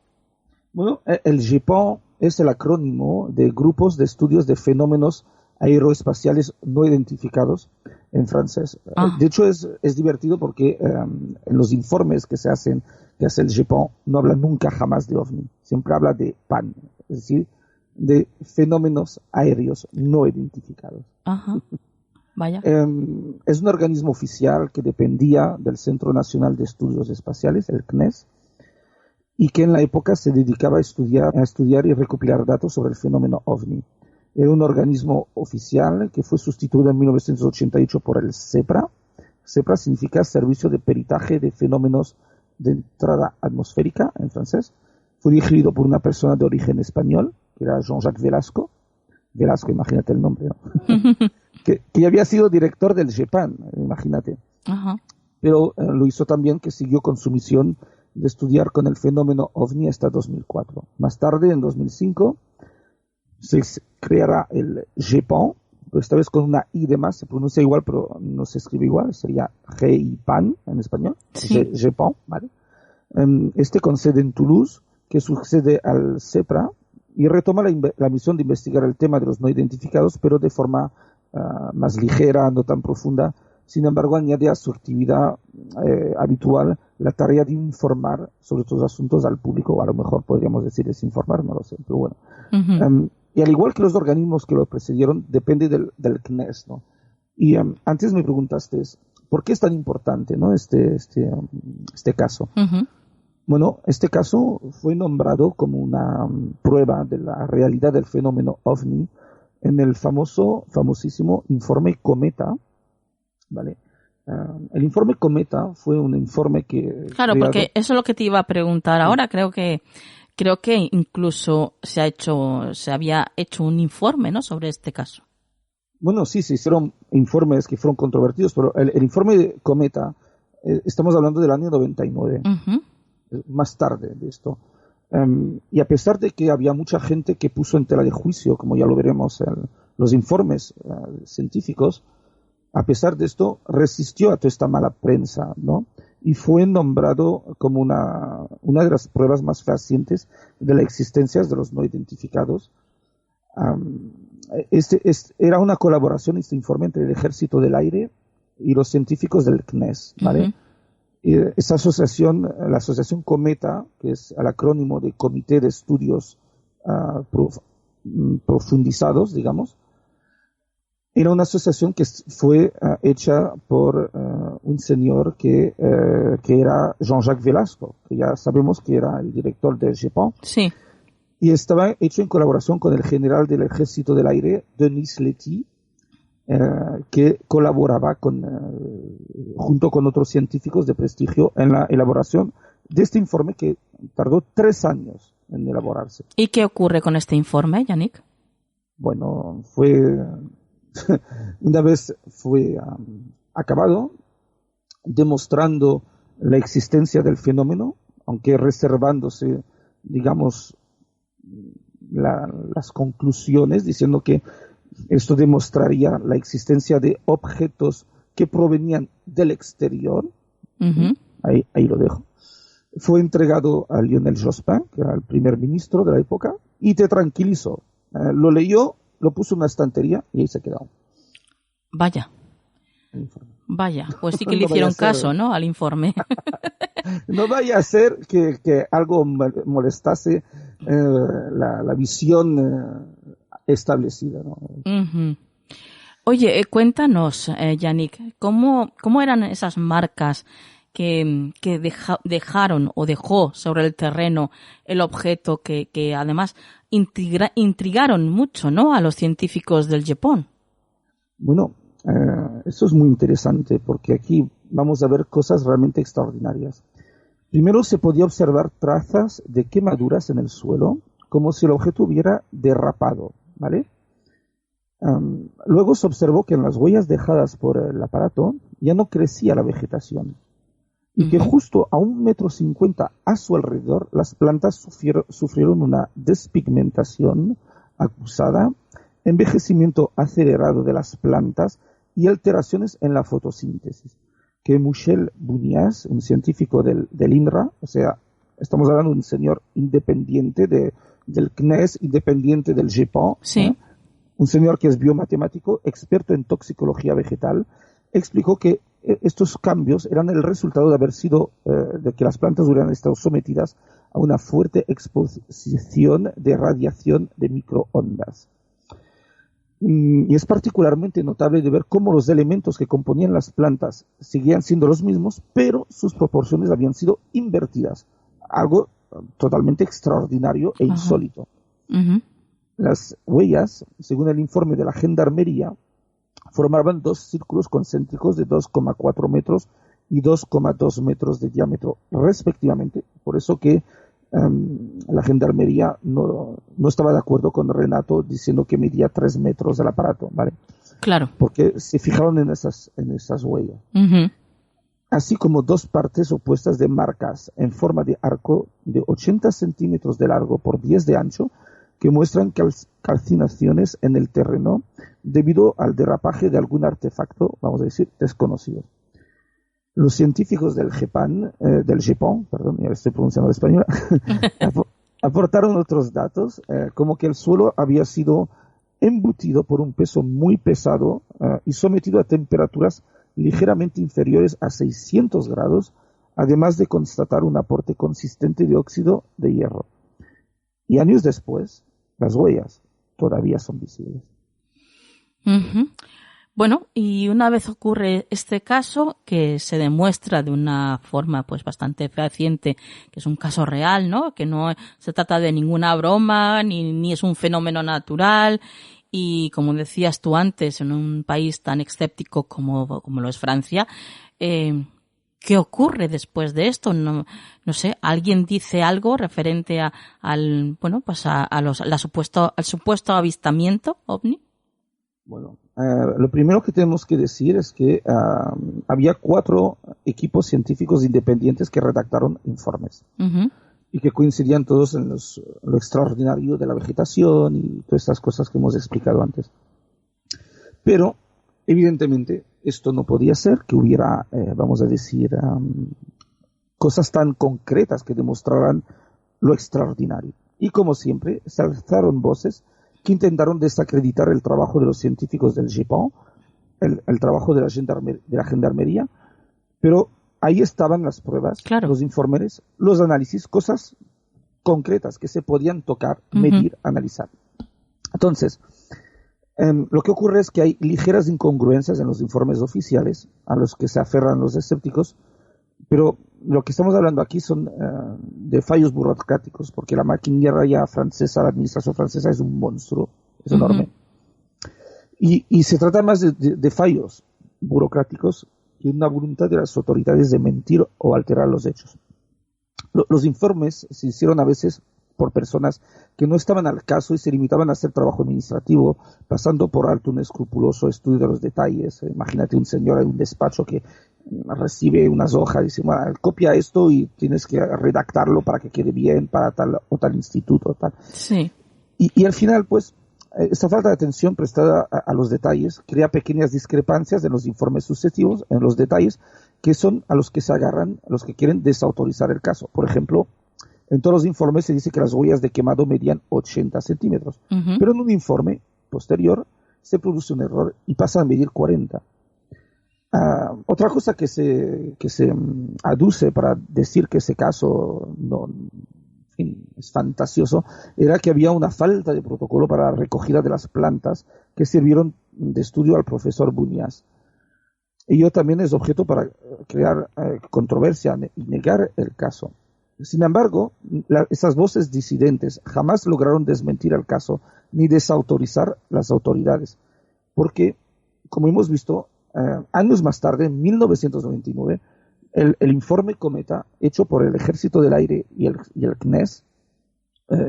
Bueno, el JEPON es el acrónimo de Grupos de Estudios de Fenómenos Aeroespaciales No Identificados en francés. De hecho, es divertido porque en los informes que hace el JEPON no habla nunca jamás de OVNI. Siempre habla de PAN, es decir, de fenómenos aéreos no identificados. Ajá. Vaya. Es un organismo oficial que dependía del Centro Nacional de Estudios Espaciales, el CNES, y que en la época se dedicaba a estudiar y recopilar datos sobre el fenómeno OVNI. Era un organismo oficial que fue sustituido en 1988 por el SEPRA. SEPRA significa Servicio de Peritaje de Fenómenos de Entrada Atmosférica, en francés. Fue dirigido por una persona de origen español, que era Jean-Jacques Velasco. Velasco, imagínate el nombre, ¿no? que ya había sido director del JEPAN, imagínate. Ajá. Pero lo hizo también, que siguió con su misión de estudiar con el fenómeno OVNI hasta 2004. Más tarde, en 2005, se creará el JEPAN, pero esta vez con una I de más, se pronuncia igual, pero no se escribe igual, sería JEPAN en español, sí. JEPAN, ¿vale? Con sede en Toulouse, que sucede al SEPRA, y retoma la misión de investigar el tema de los no identificados, pero de forma más ligera, no tan profunda. Sin embargo, añade a su actividad habitual la tarea de informar sobre estos asuntos al público, o a lo mejor podríamos decir desinformar, no lo sé, pero bueno. Uh-huh. Y al igual que los organismos que lo precedieron, depende del CNES, ¿no? Y antes me preguntaste, ¿por qué es tan importante, ¿no? este caso? Uh-huh. Bueno, este caso fue nombrado como una prueba de la realidad del fenómeno OVNI en el famosísimo informe Cometa, ¿vale? El informe Cometa fue un informe que... Claro, porque eso es lo que te iba a preguntar ahora. Creo que incluso se había hecho un informe, ¿no?, sobre este caso. Bueno, sí, se hicieron informes que fueron controvertidos, pero el informe de Cometa, estamos hablando del año 99. Uh-huh. Más tarde de esto. Y a pesar de que había mucha gente que puso en tela de juicio, como ya lo veremos en los informes científicos, a pesar de esto resistió a toda esta mala prensa, ¿no? Y fue nombrado como una de las pruebas más fehacientes de la existencia de los no identificados. Era una colaboración, este informe, entre el Ejército del Aire y los científicos del CNES, ¿vale? Uh-huh. Esa asociación, la asociación Cometa, que es el acrónimo de Comité de Estudios Profundizados, digamos, era una asociación que fue hecha por un señor que era Jean-Jacques Velasco, que ya sabemos que era el director del JEPAN. Sí. Y estaba hecho en colaboración con el general del Ejército del Aire, Denis Letty, que colaboraba junto con otros científicos de prestigio en la elaboración de este informe, que tardó 3 años en elaborarse. ¿Y qué ocurre con este informe, Yannick? Bueno, una vez fue acabado, demostrando la existencia del fenómeno, aunque reservándose, digamos, las conclusiones, diciendo que esto demostraría la existencia de objetos que provenían del exterior. Uh-huh. Ahí lo dejo. Fue entregado a Lionel Jospin, que era el primer ministro de la época, y te tranquilizó. Lo leyó, lo puso en una estantería y ahí se quedó. Vaya, pues sí que le hicieron caso, ¿no?, al informe. No vaya a ser que algo molestase la visión establecida, ¿no? Uh-huh. Oye, cuéntanos, Yannick, ¿cómo eran esas marcas que dejaron o dejó sobre el terreno el objeto que además intrigaron mucho, ¿no?, a los científicos del JEPAN? Bueno, eso es muy interesante porque aquí vamos a ver cosas realmente extraordinarias. Primero, se podía observar trazas de quemaduras en el suelo, como si el objeto hubiera derrapado, ¿vale? Luego se observó que en las huellas dejadas por el aparato ya no crecía la vegetación y que justo a 1,50 m a su alrededor las plantas sufrieron una despigmentación acusada, envejecimiento acelerado de las plantas y alteraciones en la fotosíntesis, que Michel Bunias, un científico del INRA, o sea, estamos hablando de un señor independiente del CNES, independiente del GEPAN, sí. Un señor que es biomatemático, experto en toxicología vegetal, explicó que estos cambios eran el resultado de haber sido, de que las plantas hubieran estado sometidas a una fuerte exposición de radiación de microondas. Y es particularmente notable de ver cómo los elementos que componían las plantas seguían siendo los mismos, pero sus proporciones habían sido invertidas. Algo totalmente extraordinario e insólito. Uh-huh. Las huellas, según el informe de la Gendarmería, formaban dos círculos concéntricos de 2,4 metros y 2,2 metros de diámetro, respectivamente. Por eso que la Gendarmería no estaba de acuerdo con Renato diciendo que medía 3 metros el aparato, ¿vale? Claro. Porque se fijaron en esas huellas. Uh-huh. Así como dos partes opuestas de marcas en forma de arco de 80 centímetros de largo por 10 de ancho, que muestran calcinaciones en el terreno debido al derrapaje de algún artefacto, vamos a decir, desconocido. Los científicos del GEPAN, ya estoy pronunciando en español, aportaron otros datos, como que el suelo había sido embutido por un peso muy pesado y sometido a temperaturas ligeramente inferiores a 600 grados, además de constatar un aporte consistente de óxido de hierro. Y años después, las huellas todavía son visibles. Uh-huh. Bueno, y una vez ocurre este caso, que se demuestra de una forma pues bastante fehaciente que es un caso real, ¿no? Que no se trata de ninguna broma, ni es un fenómeno natural, y como decías tú antes, en un país tan escéptico como lo es Francia, ¿qué ocurre después de esto? No sé, ¿alguien dice algo referente al supuesto avistamiento ovni? Bueno, lo primero que tenemos que decir es que había 4 equipos científicos independientes que redactaron informes. Uh-huh. Y que coincidían todos en lo extraordinario de la vegetación y todas estas cosas que hemos explicado antes. Pero, evidentemente, esto no podía ser que hubiera, vamos a decir, cosas tan concretas que demostraran lo extraordinario. Y como siempre, se alzaron voces que intentaron desacreditar el trabajo de los científicos del GEPAN, el trabajo de la Gendarmería, pero ahí estaban las pruebas, claro, los informes, los análisis, cosas concretas que se podían tocar, medir, analizar. Entonces, lo que ocurre es que hay ligeras incongruencias en los informes oficiales a los que se aferran los escépticos, pero lo que estamos hablando aquí son de fallos burocráticos, porque la maquinaria francesa, la administración francesa es un monstruo, es enorme. Y se trata más de fallos burocráticos que una voluntad de las autoridades de mentir o alterar los hechos. Los informes se hicieron a veces por personas que no estaban al caso y se limitaban a hacer trabajo administrativo, pasando por alto un escrupuloso estudio de los detalles. Imagínate un señor en un despacho que recibe unas hojas y dice, bueno, copia esto y tienes que redactarlo para que quede bien para tal o tal instituto. Tal. Sí. Y al final, pues, esta falta de atención prestada a los detalles crea pequeñas discrepancias en los informes sucesivos, en los detalles, que son a los que se agarran los que quieren desautorizar el caso. Por ejemplo, en todos los informes se dice que las huellas de quemado medían 80 centímetros, pero en un informe posterior se produce un error y pasa a medir 40. Otra cosa que se aduce para decir que ese caso es fantasioso, era que había una falta de protocolo para la recogida de las plantas que sirvieron de estudio al profesor Bunias. Ello también es objeto para crear controversia y negar el caso. Sin embargo, esas voces disidentes jamás lograron desmentir el caso ni desautorizar las autoridades, porque, como hemos visto, años más tarde, en 1999, el informe Cometa, hecho por el Ejército del Aire y el CNES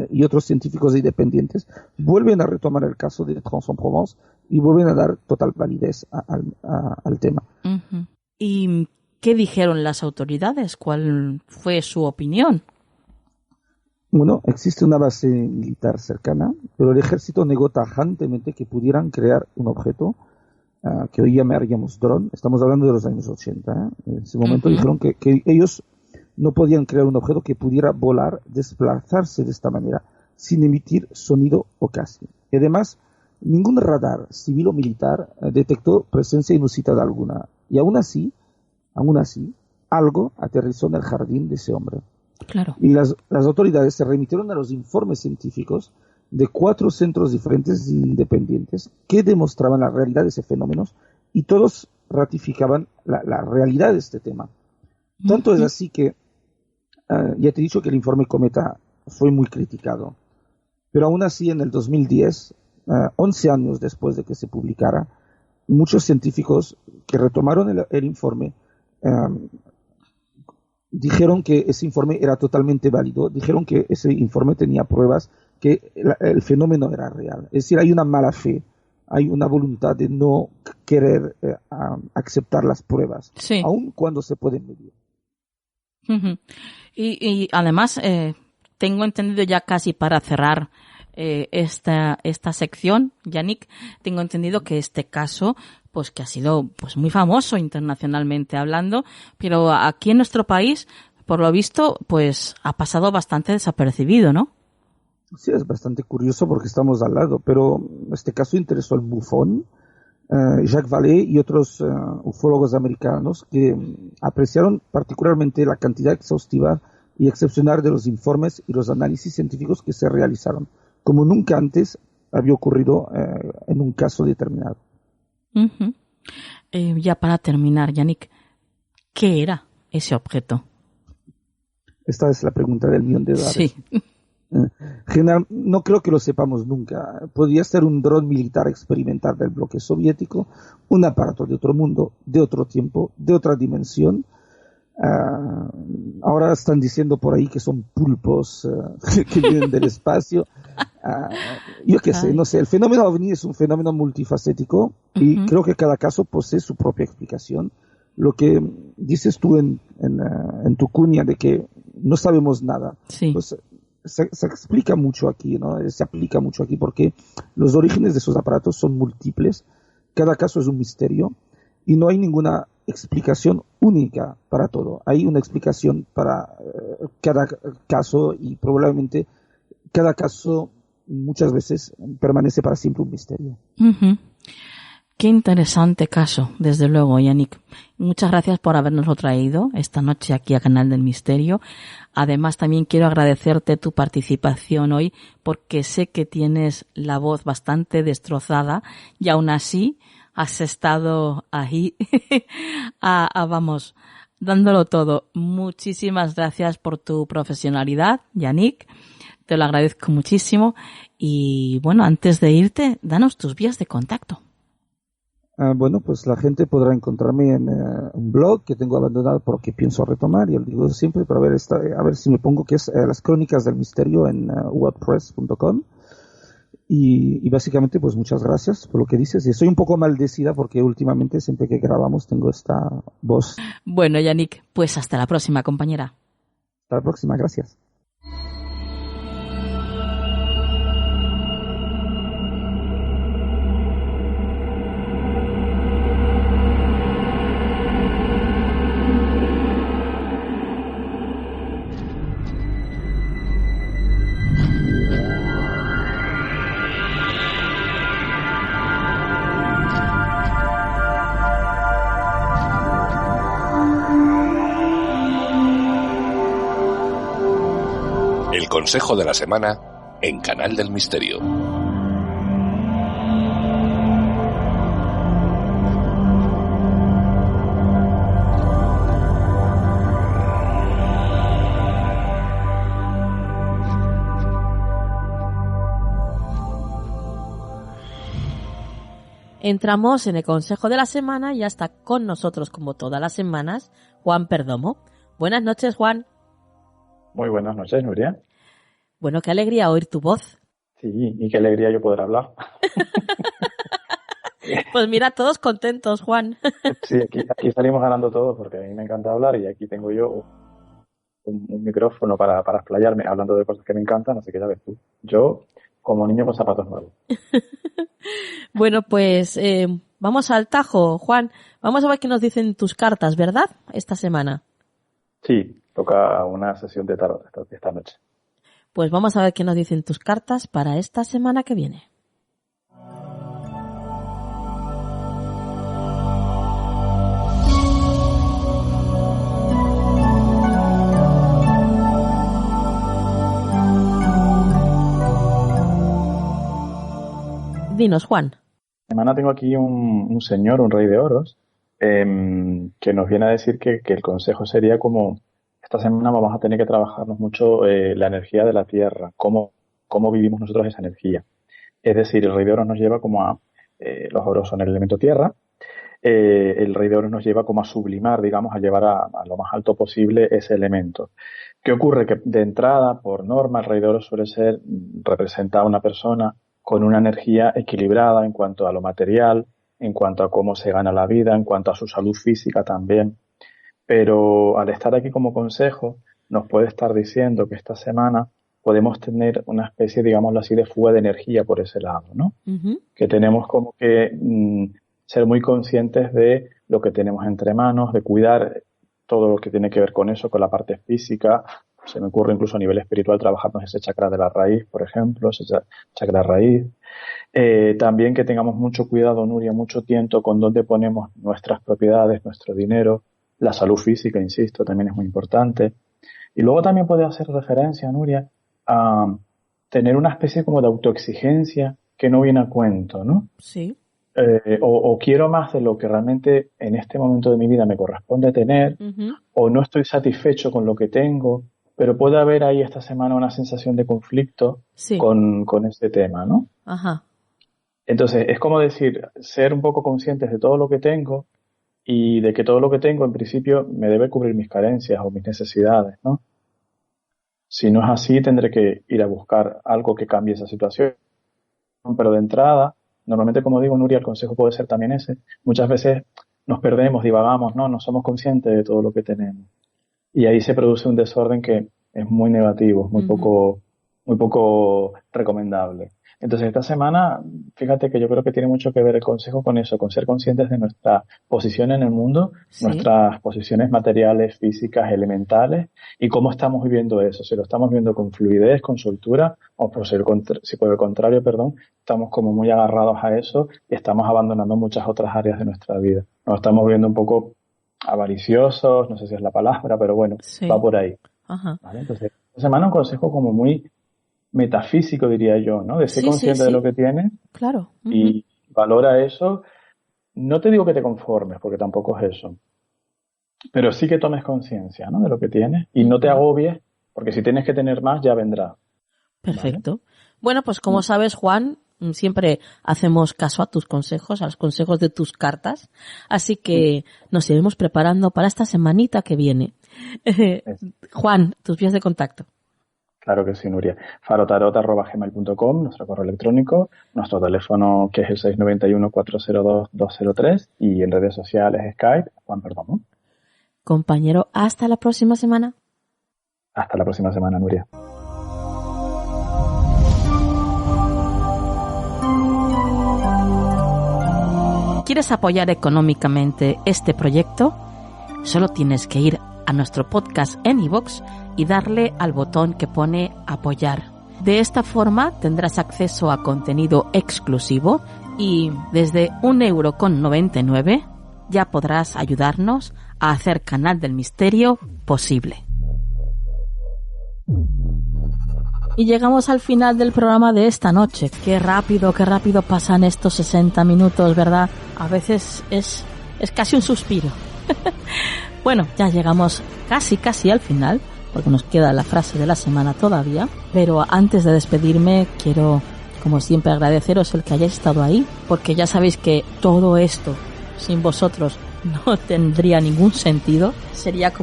y otros científicos independientes, vuelven a retomar el caso de Aix-en-Provence y vuelven a dar total validez al tema. Uh-huh. ¿Y qué dijeron las autoridades? ¿Cuál fue su opinión? Bueno, existe una base militar cercana, pero el ejército negó tajantemente que pudieran crear un objeto que hoy llamaríamos dron, estamos hablando de los años 80, en ese momento dijeron que ellos no podían crear un objeto que pudiera volar, desplazarse de esta manera, sin emitir sonido o casi. Y además, ningún radar civil o militar detectó presencia inusitada alguna. Y aún así, algo aterrizó en el jardín de ese hombre. Claro. Y las autoridades se remitieron a los informes científicos de 4 centros diferentes independientes que demostraban la realidad de ese fenómeno y todos ratificaban la realidad de este tema. Tanto es así que, ya te he dicho que el informe Cometa fue muy criticado, pero aún así en el 2010, 11 años después de que se publicara, muchos científicos que retomaron el informe dijeron que ese informe era totalmente válido, dijeron que ese informe tenía pruebas que el fenómeno era real. Es decir, hay una mala fe, hay una voluntad de no querer aceptar las pruebas, sí, aun cuando se pueden medir. Y además, tengo entendido ya casi para cerrar esta sección, Yannick, tengo entendido que este caso, pues que ha sido pues muy famoso internacionalmente hablando, pero aquí en nuestro país, por lo visto, pues ha pasado bastante desapercibido, ¿no? Sí, es bastante curioso porque estamos al lado, pero este caso interesó al MUFON, Jacques Vallée y otros ufólogos americanos que apreciaron particularmente la cantidad exhaustiva y excepcional de los informes y los análisis científicos que se realizaron, como nunca antes había ocurrido en un caso determinado. Ya para terminar, Yannick, ¿qué era ese objeto? Esta es la pregunta del $1.000.000. Sí. General, no creo que lo sepamos nunca. Podría ser un dron militar experimental del bloque soviético, un aparato de otro mundo, de otro tiempo, de otra dimensión. Ahora están diciendo por ahí que son pulpos que vienen del espacio. Yo qué sé, no sé. El fenómeno OVNI es un fenómeno multifacético y creo que cada caso posee su propia explicación. Lo que dices tú en tu cuña de que no sabemos nada, sí, pues se explica mucho aquí, ¿no? Se aplica mucho aquí porque los orígenes de esos aparatos son múltiples, cada caso es un misterio y no hay ninguna explicación única para todo. Hay una explicación para cada caso y probablemente cada caso muchas veces permanece para siempre un misterio. Qué interesante caso, desde luego, Yannick. Muchas gracias por habernoslo traído esta noche aquí a Canal del Misterio. Además, también quiero agradecerte tu participación hoy porque sé que tienes la voz bastante destrozada y aún así has estado ahí, vamos, dándolo todo. Muchísimas gracias por tu profesionalidad, Yannick. Te lo agradezco muchísimo. Y bueno, antes de irte, danos tus vías de contacto. Bueno, pues la gente podrá encontrarme en un blog que tengo abandonado porque pienso retomar, y lo digo siempre, pero a ver si me pongo, que es las Crónicas del Misterio en wordpress.com. Y básicamente, pues muchas gracias por lo que dices. Y estoy un poco maldecida porque últimamente, siempre que grabamos, tengo esta voz. Bueno, Yannick, pues hasta la próxima, compañera. Hasta la próxima, gracias. Consejo de la semana en Canal del Misterio. Entramos en el consejo de la semana y ya está con nosotros, como todas las semanas, Juan Perdomo. Buenas noches, Juan. Muy buenas noches, Nuria. Bueno, qué alegría oír tu voz. Sí, y qué alegría yo poder hablar. Pues mira, todos contentos, Juan. Sí, aquí salimos ganando todos porque a mí me encanta hablar y aquí tengo yo un micrófono para explayarme hablando de cosas que me encantan, así que ya ves tú. Yo como niño con zapatos nuevos. Bueno, pues vamos al tajo, Juan. Vamos a ver qué nos dicen tus cartas, ¿verdad? Esta semana. Sí, toca una sesión de tarot esta noche. Pues vamos a ver qué nos dicen tus cartas para esta semana que viene. Dinos, Juan. Esta semana tengo aquí un señor, un rey de oros, que nos viene a decir que el consejo sería como, esta semana vamos a tener que trabajarnos mucho la energía de la tierra, cómo vivimos nosotros esa energía. Es decir, el rey de oros nos lleva como a, los oros son el elemento tierra, el rey de oros nos lleva como a sublimar, digamos, a llevar a lo más alto posible ese elemento. ¿Qué ocurre? Que de entrada, por norma, el rey de oros suele representar a una persona con una energía equilibrada en cuanto a lo material, en cuanto a cómo se gana la vida, en cuanto a su salud física también. Pero al estar aquí como consejo, nos puede estar diciendo que esta semana podemos tener una especie, digámoslo así, de fuga de energía por ese lado, ¿no? Uh-huh. Que tenemos como que ser muy conscientes de lo que tenemos entre manos, de cuidar todo lo que tiene que ver con eso, con la parte física. Se me ocurre incluso a nivel espiritual trabajarnos ese chakra de la raíz, por ejemplo, ese chakra raíz. También que tengamos mucho cuidado, Nuria, mucho tiento con dónde ponemos nuestras propiedades, nuestro dinero, la salud física, insisto, también es muy importante. Y luego también puede hacer referencia, Nuria, a tener una especie como de autoexigencia que no viene a cuento, ¿no? Sí. O quiero más de lo que realmente en este momento de mi vida me corresponde tener, uh-huh. O no estoy satisfecho con lo que tengo, pero puede haber ahí esta semana una sensación de conflicto sí. con este tema, ¿no? Ajá. Entonces, es como decir, ser un poco conscientes de todo lo que tengo y de que todo lo que tengo, en principio, me debe cubrir mis carencias o mis necesidades, ¿no? Si no es así, tendré que ir a buscar algo que cambie esa situación. Pero de entrada, normalmente, como digo, Nuria, el consejo puede ser también ese. Muchas veces nos perdemos, divagamos, ¿no? No somos conscientes de todo lo que tenemos. Y ahí se produce un desorden que es muy negativo, muy poco recomendable. Entonces, esta semana, fíjate que yo creo que tiene mucho que ver el consejo con eso, con ser conscientes de nuestra posición en el mundo, sí. Nuestras posiciones materiales, físicas, elementales, y cómo estamos viviendo eso. Si lo estamos viendo con fluidez, con soltura, o si por el contrario, estamos como muy agarrados a eso y estamos abandonando muchas otras áreas de nuestra vida. Nos estamos viendo un poco avariciosos, no sé si es la palabra, pero bueno, sí. Va por ahí. Ajá. ¿Vale? Entonces, esta semana un consejo como muy metafísico, diría yo, ¿no? De ser consciente de lo que tienes. Claro. Uh-huh. Y valora eso. No te digo que te conformes, porque tampoco es eso. Pero sí que tomes conciencia, ¿no? De lo que tienes y no te agobies, porque si tienes que tener más, ya vendrá. Perfecto. ¿Vale? Bueno, pues como sabes, Juan, siempre hacemos caso a tus consejos, a los consejos de tus cartas. Así que nos iremos preparando para esta semanita que viene. Juan, tus vías de contacto. Claro que sí, Nuria. farotarot@gmail.com, nuestro correo electrónico, nuestro teléfono que es el 691-402-203 y en redes sociales Skype, Juan Perdomo. Compañero, hasta la próxima semana. Hasta la próxima semana, Nuria. ¿Quieres apoyar económicamente este proyecto? Solo tienes que ir a nuestro podcast en iVoox y darle al botón que pone apoyar. De esta forma tendrás acceso a contenido exclusivo y desde €1,99 ya podrás ayudarnos a hacer Canal del Misterio posible. Y llegamos al final del programa de esta noche. Qué rápido pasan estos 60 minutos, ¿verdad? A veces es casi un suspiro. Bueno, ya llegamos casi al final, porque nos queda la frase de la semana todavía. Pero antes de despedirme, quiero, como siempre, agradeceros el que hayáis estado ahí, porque ya sabéis que todo esto, sin vosotros, no tendría ningún sentido. Sería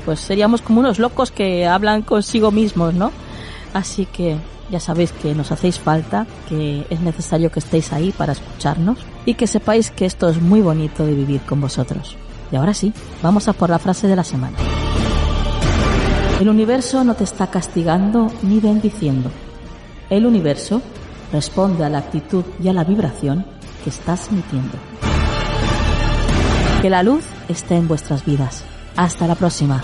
pues seríamos como unos locos que hablan consigo mismos, ¿no? Así que ya sabéis que nos hacéis falta, que es necesario que estéis ahí para escucharnos y que sepáis que esto es muy bonito de vivir con vosotros. Y ahora sí, vamos a por la frase de la semana. El universo no te está castigando ni bendiciendo. El universo responde a la actitud y a la vibración que estás emitiendo. Que la luz esté en vuestras vidas. Hasta la próxima.